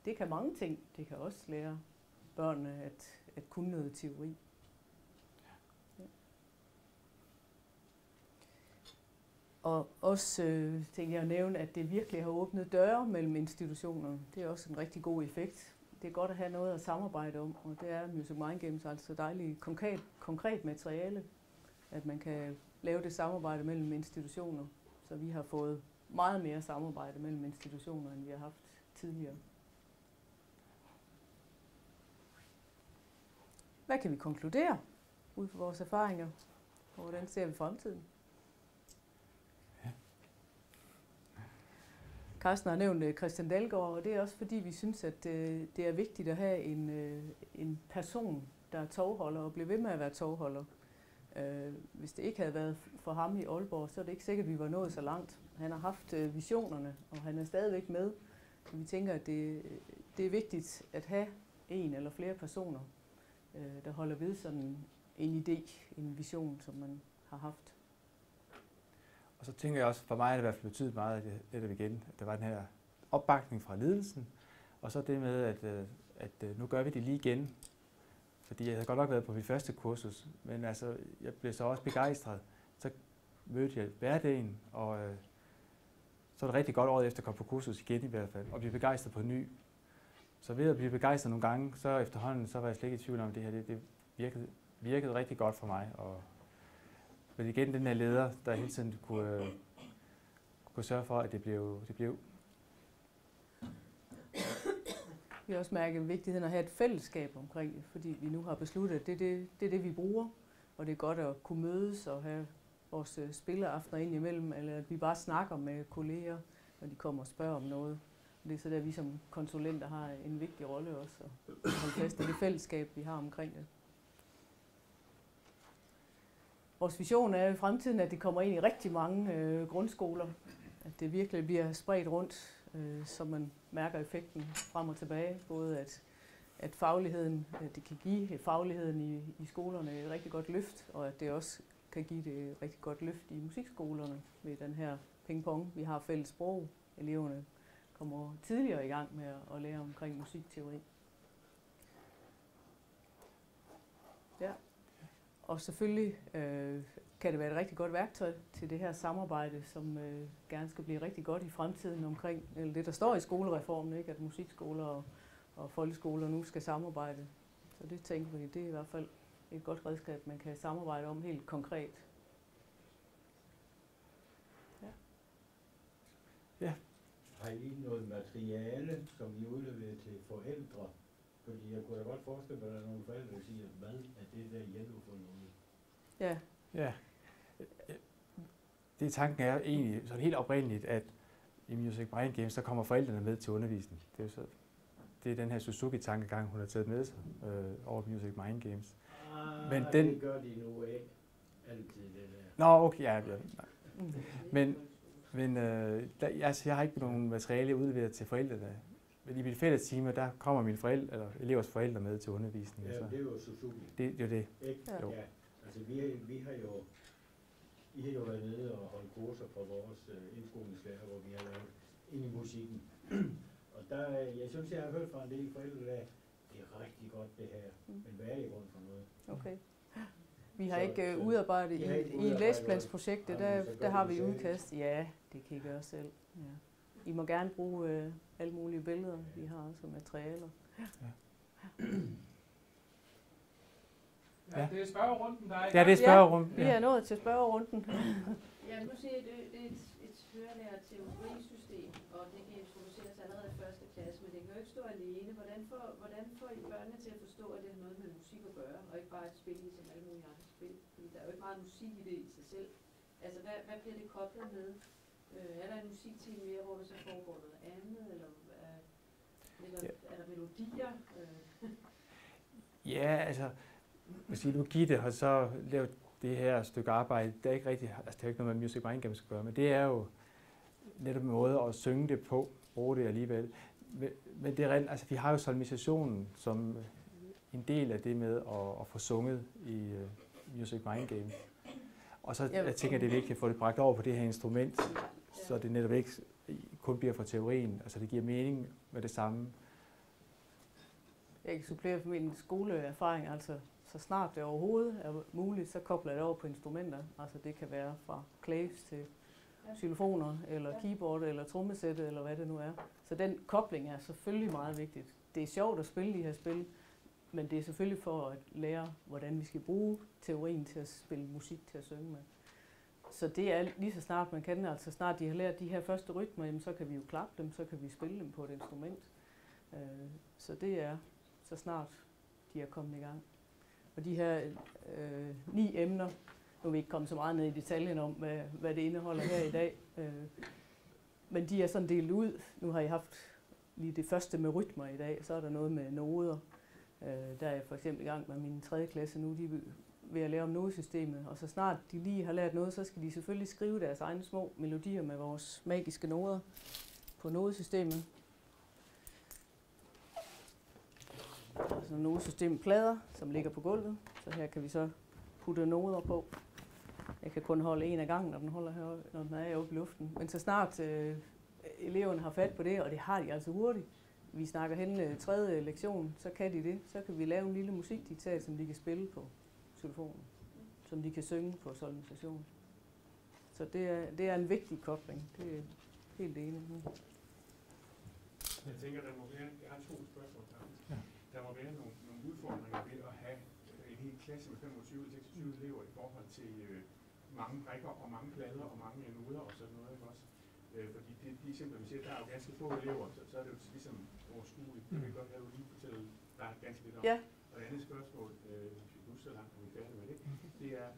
[SPEAKER 1] det kan mange ting. Det kan også lære børnene at kunne noget teori. Og også tænker jeg at nævne, at det virkelig har åbnet døre mellem institutionerne. Det er også en rigtig god effekt. Det er godt at have noget at samarbejde om, og det er Music Mind Games altså dejligt konkret materiale, at man kan lave det samarbejde mellem institutioner. Så vi har fået meget mere samarbejde mellem institutioner, end vi har haft tidligere. Hvad kan vi konkludere ud fra vores erfaringer? Og hvordan ser vi fremtiden? Carsten har nævnt Christian Dalgaard, og det er også fordi, vi synes, at det er vigtigt at have en person, der er tovholder og bliver ved med at være tovholder. Hvis det ikke havde været for ham i Aalborg, så er det ikke sikkert, at vi var nået så langt. Han har haft visionerne, og han er stadigvæk med. Så vi tænker, at det er vigtigt at have en eller flere personer, der holder ved sådan en idé, en vision, som man har haft.
[SPEAKER 2] Og så tænker jeg også, for mig har det i hvert fald betydet meget, at det igen, at der var den her opbakning fra ledelsen, og så det med, at nu gør vi det lige igen. Fordi jeg havde godt nok været på mit første kursus, men altså, jeg blev så også begejstret. Så mødte jeg hverdagen, og så var det rigtig godt året efter at komme på kursus igen i hvert fald, og blive begejstret på ny. Så ved at blive begejstret nogle gange, så efterhånden, så var jeg slet ikke i tvivl om, at det her det virkede rigtig godt for mig. Men igen, den her leder, der hele tiden kunne sørge for, at det blev.
[SPEAKER 1] Vi har også mærket vigtigheden at have et fællesskab omkring det, fordi vi nu har besluttet, at det er det, vi bruger. Og det er godt at kunne mødes og have vores spilleaftener ind imellem, eller at vi bare snakker med kolleger, når de kommer og spørger om noget. Det er så der, vi som konsulenter har en vigtig rolle også, at holde fast i det fællesskab, vi har omkring det. Vores vision er i fremtiden, at det kommer ind i rigtig mange grundskoler, at det virkelig bliver spredt rundt, så man mærker effekten frem og tilbage. Både at fagligheden, det kan give fagligheden i skolerne et rigtig godt løft, og at det også kan give det et rigtig godt løft i musikskolerne med den her pingpong. Vi har fælles sprog. Eleverne kommer tidligere i gang med at lære omkring musikteori. Ja. Og selvfølgelig kan det være et rigtig godt værktøj til det her samarbejde, som gerne skal blive rigtig godt i fremtiden omkring eller det, der står i skolereformen, ikke? At musikskoler og folkeskoler nu skal samarbejde. Så det tænker vi, det er i hvert fald et godt redskab, man kan samarbejde om helt konkret. Ja.
[SPEAKER 2] Ja.
[SPEAKER 7] Har I noget materiale, som I udleverer til forældre? Fordi jeg kunne da godt forestille mig, at der er nogle forældre, der siger, hvad er det der hjælper for noget?
[SPEAKER 1] Ja.
[SPEAKER 2] Ja. Det tanken er egentlig sådan helt oprindeligt, at i Music Mind Games, så kommer forældrene med til undervisning. Det er den her Suzuki-tankegang, hun har taget med sig over Music Mind Games.
[SPEAKER 7] Men det gør de nu af altid, det der.
[SPEAKER 2] Nå, okay, ja. Men jeg har ikke nogen materiale udleveret til forældrene. Men i mit fælles time, der kommer mine forældre, eller elevers forældre med til undervisning.
[SPEAKER 7] Ja, det er jo Suzuki.
[SPEAKER 2] Det er det.
[SPEAKER 7] Ikke?
[SPEAKER 1] Ja.
[SPEAKER 7] Ja. Altså I har jo været nede og holdt kurser for vores indskolingslærer, hvor vi har lavet ind i musikken. Og der, jeg synes, jeg har hørt fra en del forældre, at det er rigtig godt det her, men hvad er det grund for noget?
[SPEAKER 1] Okay. Vi har ikke udarbejdet i læseplansprojektet, der har vi udkast. Ja, det kan I gøre selv. Ja. I må gerne bruge alle mulige billeder, vi har også materialer.
[SPEAKER 2] Ja.
[SPEAKER 3] Ja, det er spørgerunden, der er i
[SPEAKER 2] Ja, det er spørgerunden.
[SPEAKER 1] Vi er nået til spørgerunden.
[SPEAKER 8] Ja, nu siger I, det er et hørelærer-teorisystem, og det kan introduceres allerede i første klasse, men det kan jo ikke stå alene. Hvordan får I børnene til at forstå, at det har noget med musik at gøre, og ikke bare et spil ligesom alle mulige andre spil? Fordi der er jo ikke meget musik i det i sig selv. Altså, hvad bliver det koblet med? Er der en musiktime mere, hvor der så foregår noget andet, eller er der melodier?
[SPEAKER 2] Ja, altså, hvis I nu Gitte har så lavet det her stykke arbejde, det er ikke rigtig, altså det er ikke noget med Music Mind Games skal gøre, men det er jo netop en måde at synge det på, bruge det alligevel. Men det er rent, altså vi har jo solmisationen som en del af det med at få sunget i Music Mind Games. Og så jeg tænker, det er vigtigt at få det bragt over på det her instrument, så det netop ikke kun bliver for teorien, altså det giver mening med det samme.
[SPEAKER 1] Jeg kan supplere for min skoleerfaring, altså så snart det overhovedet er muligt, så kobler jeg det over på instrumenter. Altså det kan være fra claves til xylofoner, eller keyboard, eller trommesætte, eller hvad det nu er. Så den kobling er selvfølgelig meget vigtigt. Det er sjovt at spille de her spil, men det er selvfølgelig for at lære, hvordan vi skal bruge teorien til at spille musik til at synge med. Så det er lige så snart man kan, altså snart de har lært de her første rytmer, jamen, så kan vi jo klappe dem, så kan vi spille dem på et instrument. Så det er så snart de er kommet i gang. Og de her 9 emner, nu vil vi ikke komme så meget ned i detaljen om, hvad det indeholder her i dag, men de er sådan delt ud. Nu har I haft lige det første med rytmer i dag, så er der noget med noder. Der er jeg for eksempel i gang med min 3. klasse nu, de er ved at lave om nodesystemet, og så snart de lige har lært noget, så skal de selvfølgelig skrive deres egne små melodier med vores magiske noder på nodesystemet. Altså nodesystemplader, som ligger på gulvet, så her kan vi så putte noder på. Jeg kan kun holde en af gangen, når den er oppe i luften. Men så snart eleverne har fat på det, og det har de altså hurtigt, vi snakker hen 3. lektion, så kan de det. Så kan vi lave en lille musikdiktat, som de kan spille på telefonen, som de kan synge på solicitation. Så det er en vigtig kobling. Det er helt enig.
[SPEAKER 9] Jeg tænker, jeg har 2 spørgsmål. Der må være nogle udfordringer ved at have en hel klasse med 25-26 elever i forhold til mange brikker og mange plader og mange noder og sådan noget, ikke også? Fordi de simpelthen siger, at der er jo ganske få elever, så er det jo ligesom overskueligt. Det vil godt have, at du lige fortælle dig ganske lidt om.
[SPEAKER 1] Ja.
[SPEAKER 9] Og det andet spørgsmål, hvis vi nu så langt er vi færdige med det, det er,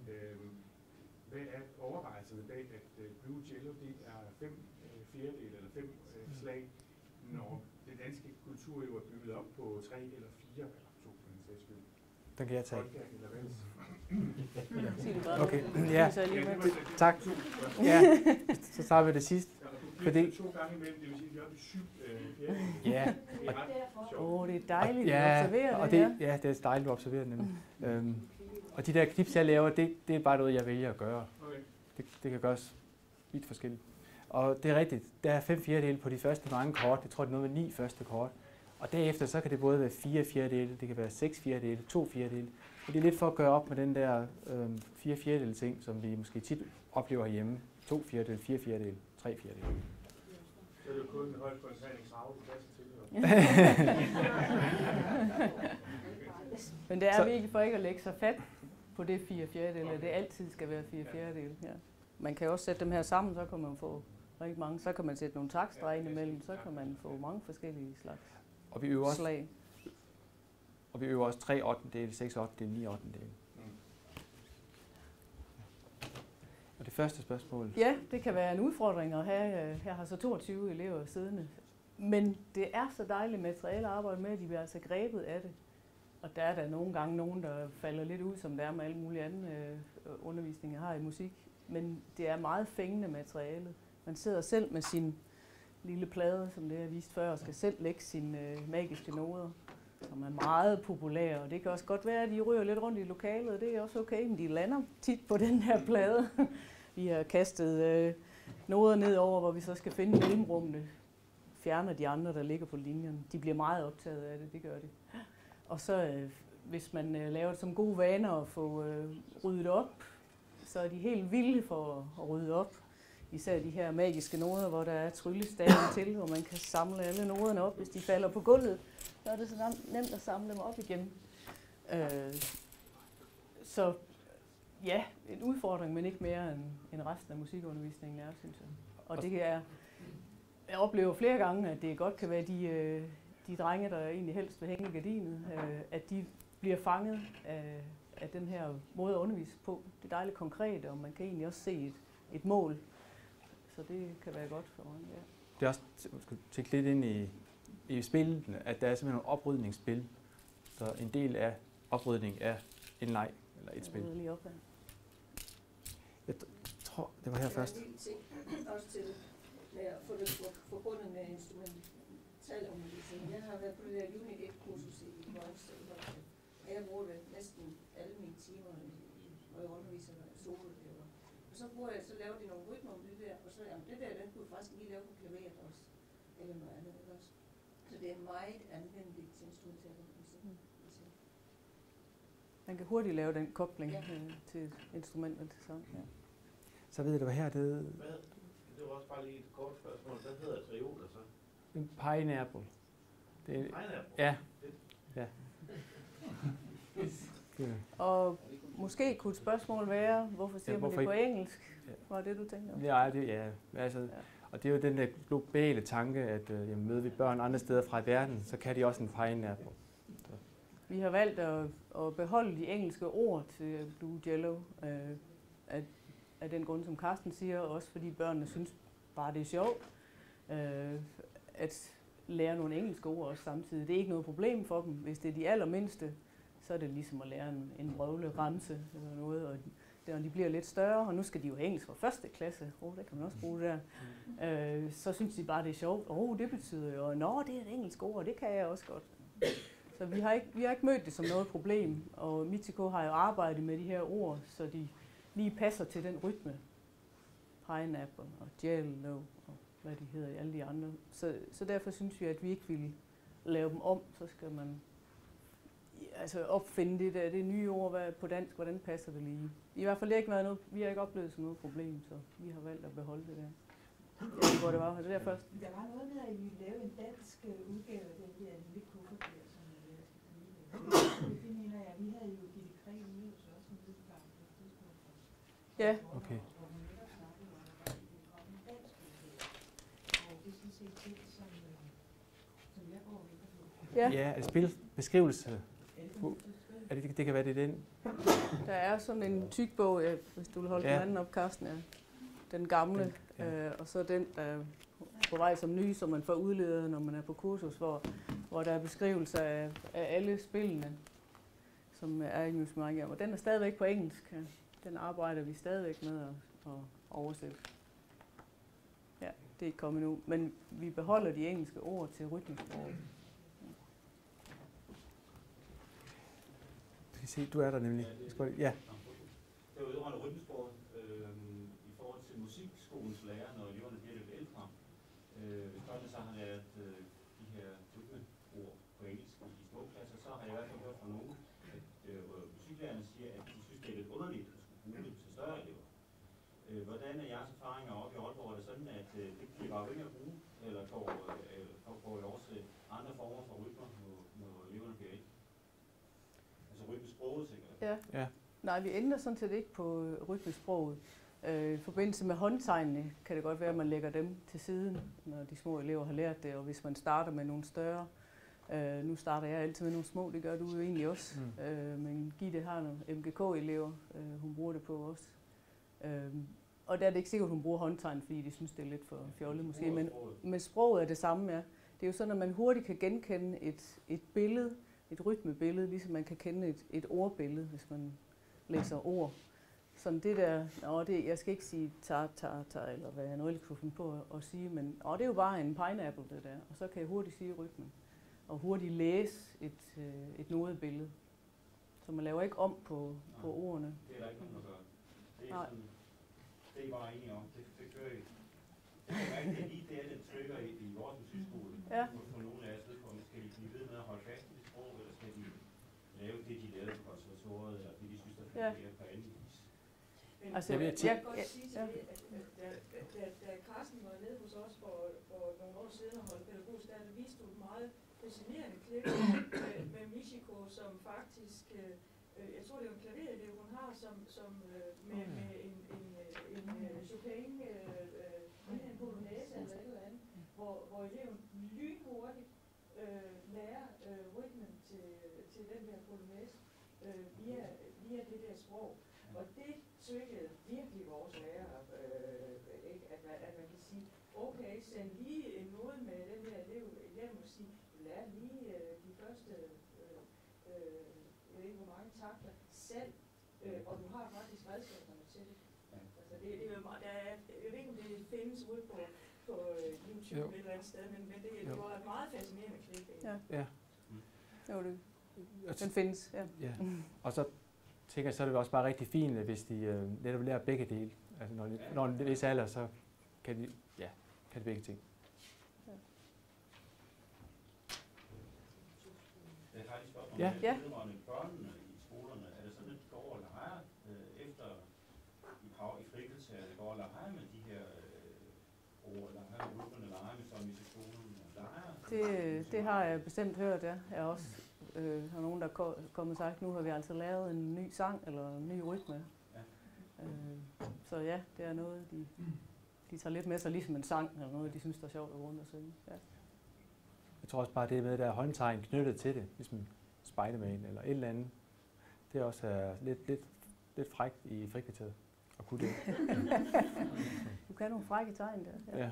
[SPEAKER 9] hvad er overvejelserne bag, at Blue Cello, det er 5 fjerdedele eller 5 slag, når det danske kulturliv er bygget op på 3 eller 4 eller 2, for den sags skyld.
[SPEAKER 2] Den kan jeg tage.
[SPEAKER 9] Polka eller vals.
[SPEAKER 2] Okay, ja. Tak. Ja, så starter vi det sidste.
[SPEAKER 9] Fordi 2 gange imellem, det vil sige, at vi er oppe i 7 fjerdedele.
[SPEAKER 2] Ja.
[SPEAKER 9] Det er ret sjovt.
[SPEAKER 1] Det er dejligt at observere
[SPEAKER 2] og
[SPEAKER 1] det her.
[SPEAKER 2] Ja, det er dejligt at observere det. Og de der knips, jeg laver, det er bare noget, jeg vælger at gøre.
[SPEAKER 9] Okay.
[SPEAKER 2] Det kan gøres vidt forskelligt. Og det er rigtigt, der er 5 fjerdedele på de første mange kort. Jeg tror, det er noget med 9 første kort. Og derefter så kan det både være 4 fjerdedele, det kan være 6 fjerdedele, 2 fjerdedele. Og det er lidt for at gøre op med den der 4 fjerdedele ting, som vi måske tit oplever hjemme. 2 fjerdedele, 4 fjerdedele, 3 fjerdedele.
[SPEAKER 9] Så er det jo kun en højt koncentreringsrave, du passer til.
[SPEAKER 1] Men det er virkelig for ikke at lægge sig fat på det 4 fjerdedele. Det altid skal være 4 fjerdedele. Ja. Man kan også sætte dem her sammen, så kan man få rigtig mange. Så kan man sætte nogle takstreger imellem, så kan man få mange forskellige slags
[SPEAKER 2] og vi øver også,
[SPEAKER 1] slag.
[SPEAKER 2] Og vi øver også 3 ottendele, 6 ottendele, 9 ottendele. Og det første spørgsmål?
[SPEAKER 1] Ja, det kan være en udfordring at have. Jeg har så 22 elever siddende. Men det er så dejligt materiale at arbejde med, at de bliver altså grebet af det. Og der er der nogle gange nogen, der falder lidt ud, som der er med alle mulige anden undervisning, jeg har i musik. Men det er meget fængende materiale. Man sidder selv med sin lille plade, som det jeg vist før, og skal selv lægge sine magiske noder, som er meget populære. Og det kan også godt være, at de ryger lidt rundt i lokalet, og det er også okay, men de lander tit på den her plade. Vi har kastet noder ned over, hvor vi så skal finde mellemrummene. Fjerner de andre, der ligger på linjen. De bliver meget optaget af det, det gør de. Og så hvis man laver det som gode vaner at få ryddet op, så er de helt vilde for at rydde op. Især de her magiske noder, hvor der er tryllestaven til, hvor man kan samle alle noderne op. Hvis de falder på gulvet, så er det så nemt at samle dem op igen. Så ja, en udfordring, men ikke mere end resten af musikundervisningen er, synes jeg. Og det er, jeg oplever flere gange, at det godt kan være de drenge, der egentlig helst vil hænge i gardinet, at de bliver fanget af den her måde at undervise på. Det er dejligt konkret, og man kan egentlig også se et mål. Så det kan være godt for mig, ja.
[SPEAKER 2] Det er også, skal tænke lidt ind i spillet, at der er simpelthen nogle oprydningsspil. Så en del af oprydning er en leg eller et spil.
[SPEAKER 1] Lige op, ja.
[SPEAKER 2] Jeg tror, det var her først.
[SPEAKER 10] Der er en lille ting også til med at få det forbundet med instrumentalundervisning. Jeg har været på det der Unit 1-kursus i Møgsted, og jeg bruger det næsten alle mine timer, når jeg underviser soloelever. Og så laver de nogle rytmer om det der, og så jamen det der, den kunne faktisk lige lave på klaveret også, eller noget andet også. Så det er meget anvendeligt til instrumentalundervisning.
[SPEAKER 1] Man kan hurtigt lave den kobling til instrumenter til sang. Ja.
[SPEAKER 2] Så ved du, hvad her det er?
[SPEAKER 11] Det var også bare lige et kort spørgsmål. Hvad hedder trioler så?
[SPEAKER 2] En pineapple. Det er,
[SPEAKER 11] Pineapple?
[SPEAKER 2] ja. Ja.
[SPEAKER 1] Og måske kunne et spørgsmål være, hvorfor siger man det på engelsk? Var det, du tænkte?
[SPEAKER 2] Altså, og det er jo den der globale tanke, at møder vi børn andre steder fra i verden, så kan de også en pineapple.
[SPEAKER 1] Vi har valgt at beholde de engelske ord til Blue Jello, af den grund, som Carsten siger, også fordi børnene synes bare, det er sjovt at lære nogle engelske ord også samtidig. Det er ikke noget problem for dem. Hvis det er de allermindste, så er det ligesom at lære en brøvle ramse eller noget, og når de bliver lidt større, og nu skal de jo engelsk fra første klasse, det kan man også bruge der, så synes de bare, det er sjovt. Det betyder jo, det er et engelsk ord, det kan jeg også godt. Så vi har ikke mødt det som noget problem, og Michiko har jo arbejdet med de her ord, så de lige passer til den rytme. Pineapple og jello og hvad de hedder, alle de andre. Så derfor synes vi, at vi ikke vil lave dem om, så skal man opfinde det nye ord på dansk, hvordan passer det lige. I hvert fald det har ikke været noget, vi har ikke oplevet det som noget problem, så vi har valgt at beholde det der. Hvor det var, det der først.
[SPEAKER 12] Der var noget med, at vi lavede en dansk udgave af den der lille kuffert der, som det mener jeg, vi havde jo Gitte Kræg ude hos os en lille gang.
[SPEAKER 1] Ja.
[SPEAKER 2] Okay. Ja, spilbeskrivelse. Det kan være det den.
[SPEAKER 1] Der er sådan en tyk bog, hvis du vil holde den anden op, Carsten, den gamle, og så den, der er på vej som ny, som man får udledet, når man er på kursus, hvor der er beskrivelser af alle spillene, som er i Music Mind Game. Og den er stadigvæk på engelsk. Den arbejder vi stadigvæk med at oversætte. Ja, det er ikke kommet nu, men vi beholder de engelske ord til rytmesproget.
[SPEAKER 2] Se, du er der nemlig. Ja.
[SPEAKER 11] Det er jo vedrørende rytmesproget i forhold til musikskolens lærer, når eleverne bliver lidt ældre. Hvis børnene så har lært de her rytmeord på engelsk i de små klasser, så har jeg i hvert fald hørt fra nogen, at musiklærerne siger, at de synes, det er lidt underligt at skulle bruge det til større elever. Hvordan er jeres erfaringer oppe i Aalborg? Er det sådan, at det bliver bare ved med at bruge, eller får I også andre former for rytmer, når eleverne bliver ældre? Rytmesproget, sikkert.
[SPEAKER 1] Ja. Nej, vi ændrer sådan set ikke på rytmesproget. I forbindelse med håndtegnene kan det godt være, at man lægger dem til siden, når de små elever har lært det, og hvis man starter med nogle større. Nu starter jeg altid med nogle små, det gør du jo egentlig også. Men Gitte har nogle MGK-elever, hun bruger det på også. Og der er det ikke sikkert, at hun bruger håndtegn, fordi de synes, det er lidt for fjollet måske. Men sproget er det samme, ja. Det er jo sådan, at man hurtigt kan genkende et billede, et rytmebillede, ligesom man kan kende et ordbillede, hvis man læser ord. Sådan det der, jeg skal ikke sige ta, eller hvad jeg nu ellers kunne finde på at sige, men det er jo bare en pineapple, det der. Og så kan jeg hurtigt sige rytmen, og hurtigt læse et nodebillede. Så man laver ikke om på ordene.
[SPEAKER 11] Det er der ikke nogen, der gør. Det er sådan, det er bare enige om. Det gør I. Det er rigtigt, det er lige det, den trykker i vores musikskole.
[SPEAKER 1] Ja.
[SPEAKER 11] For nogle af jeres vedkommende, skal de blive ved med at holde fast i det sprog, eller skal de lave det, de lavede på konservatoriet, eller det, de synes, der fungerer på anden vis?
[SPEAKER 10] Altså, jeg kan godt sige til det, at da Carsten var nede hos os for nogle år siden og holdt pædagogisk, der viste du et meget fascinerende klip med Michiko, som faktisk, jeg tror det er en klaverelev, hun har, som med en Chopin, en polonaise eller et eller andet, hvor eleven lynhurtigt lærer rytmen til den der polonaise via det der sprog. Og det trykkede virkelig vores lærer, at man kan sige, okay, send lige en node med den der elev hjem og sige, lær lige de første, jeg ved ikke hvor mange takter selv, og du har faktisk redskaberne til det. Altså det er jo meget, jeg ved ikke om det findes ude på YouTube et eller andet sted, men det var et meget fascinerende klip.
[SPEAKER 1] Ja. Jo, den findes, ja.
[SPEAKER 2] Og så tænker jeg, så er det også bare rigtig fint, hvis de netop lærer begge dele. Altså når de læser alder, så kan de begge ting.
[SPEAKER 11] Jeg har et spørgsmål.
[SPEAKER 1] Ja.
[SPEAKER 11] Børnene i skolerne, er det sådan, at de går og leger efter i frikvarteret, går og leger med de her ord, leger med rytmerne, leger med som i skolen, leger?
[SPEAKER 1] Det har jeg bestemt hørt, ja. Jeg har også Der er nogen, der er kommet og sagt, nu har vi altså lavet en ny sang eller en ny rytme.
[SPEAKER 11] Ja.
[SPEAKER 1] Så ja, det er noget, de tager lidt med sig, ligesom en sang eller noget, de synes, der er sjovt at gå rundt og synge. Ja.
[SPEAKER 2] Jeg tror også bare, det med, der er håndtegn knyttet til det, ligesom Spider-Man eller et eller andet. Det er også lidt frækt i frikvarteret at kunne det.
[SPEAKER 1] Du kan nogle frække tegn der.
[SPEAKER 2] Ja.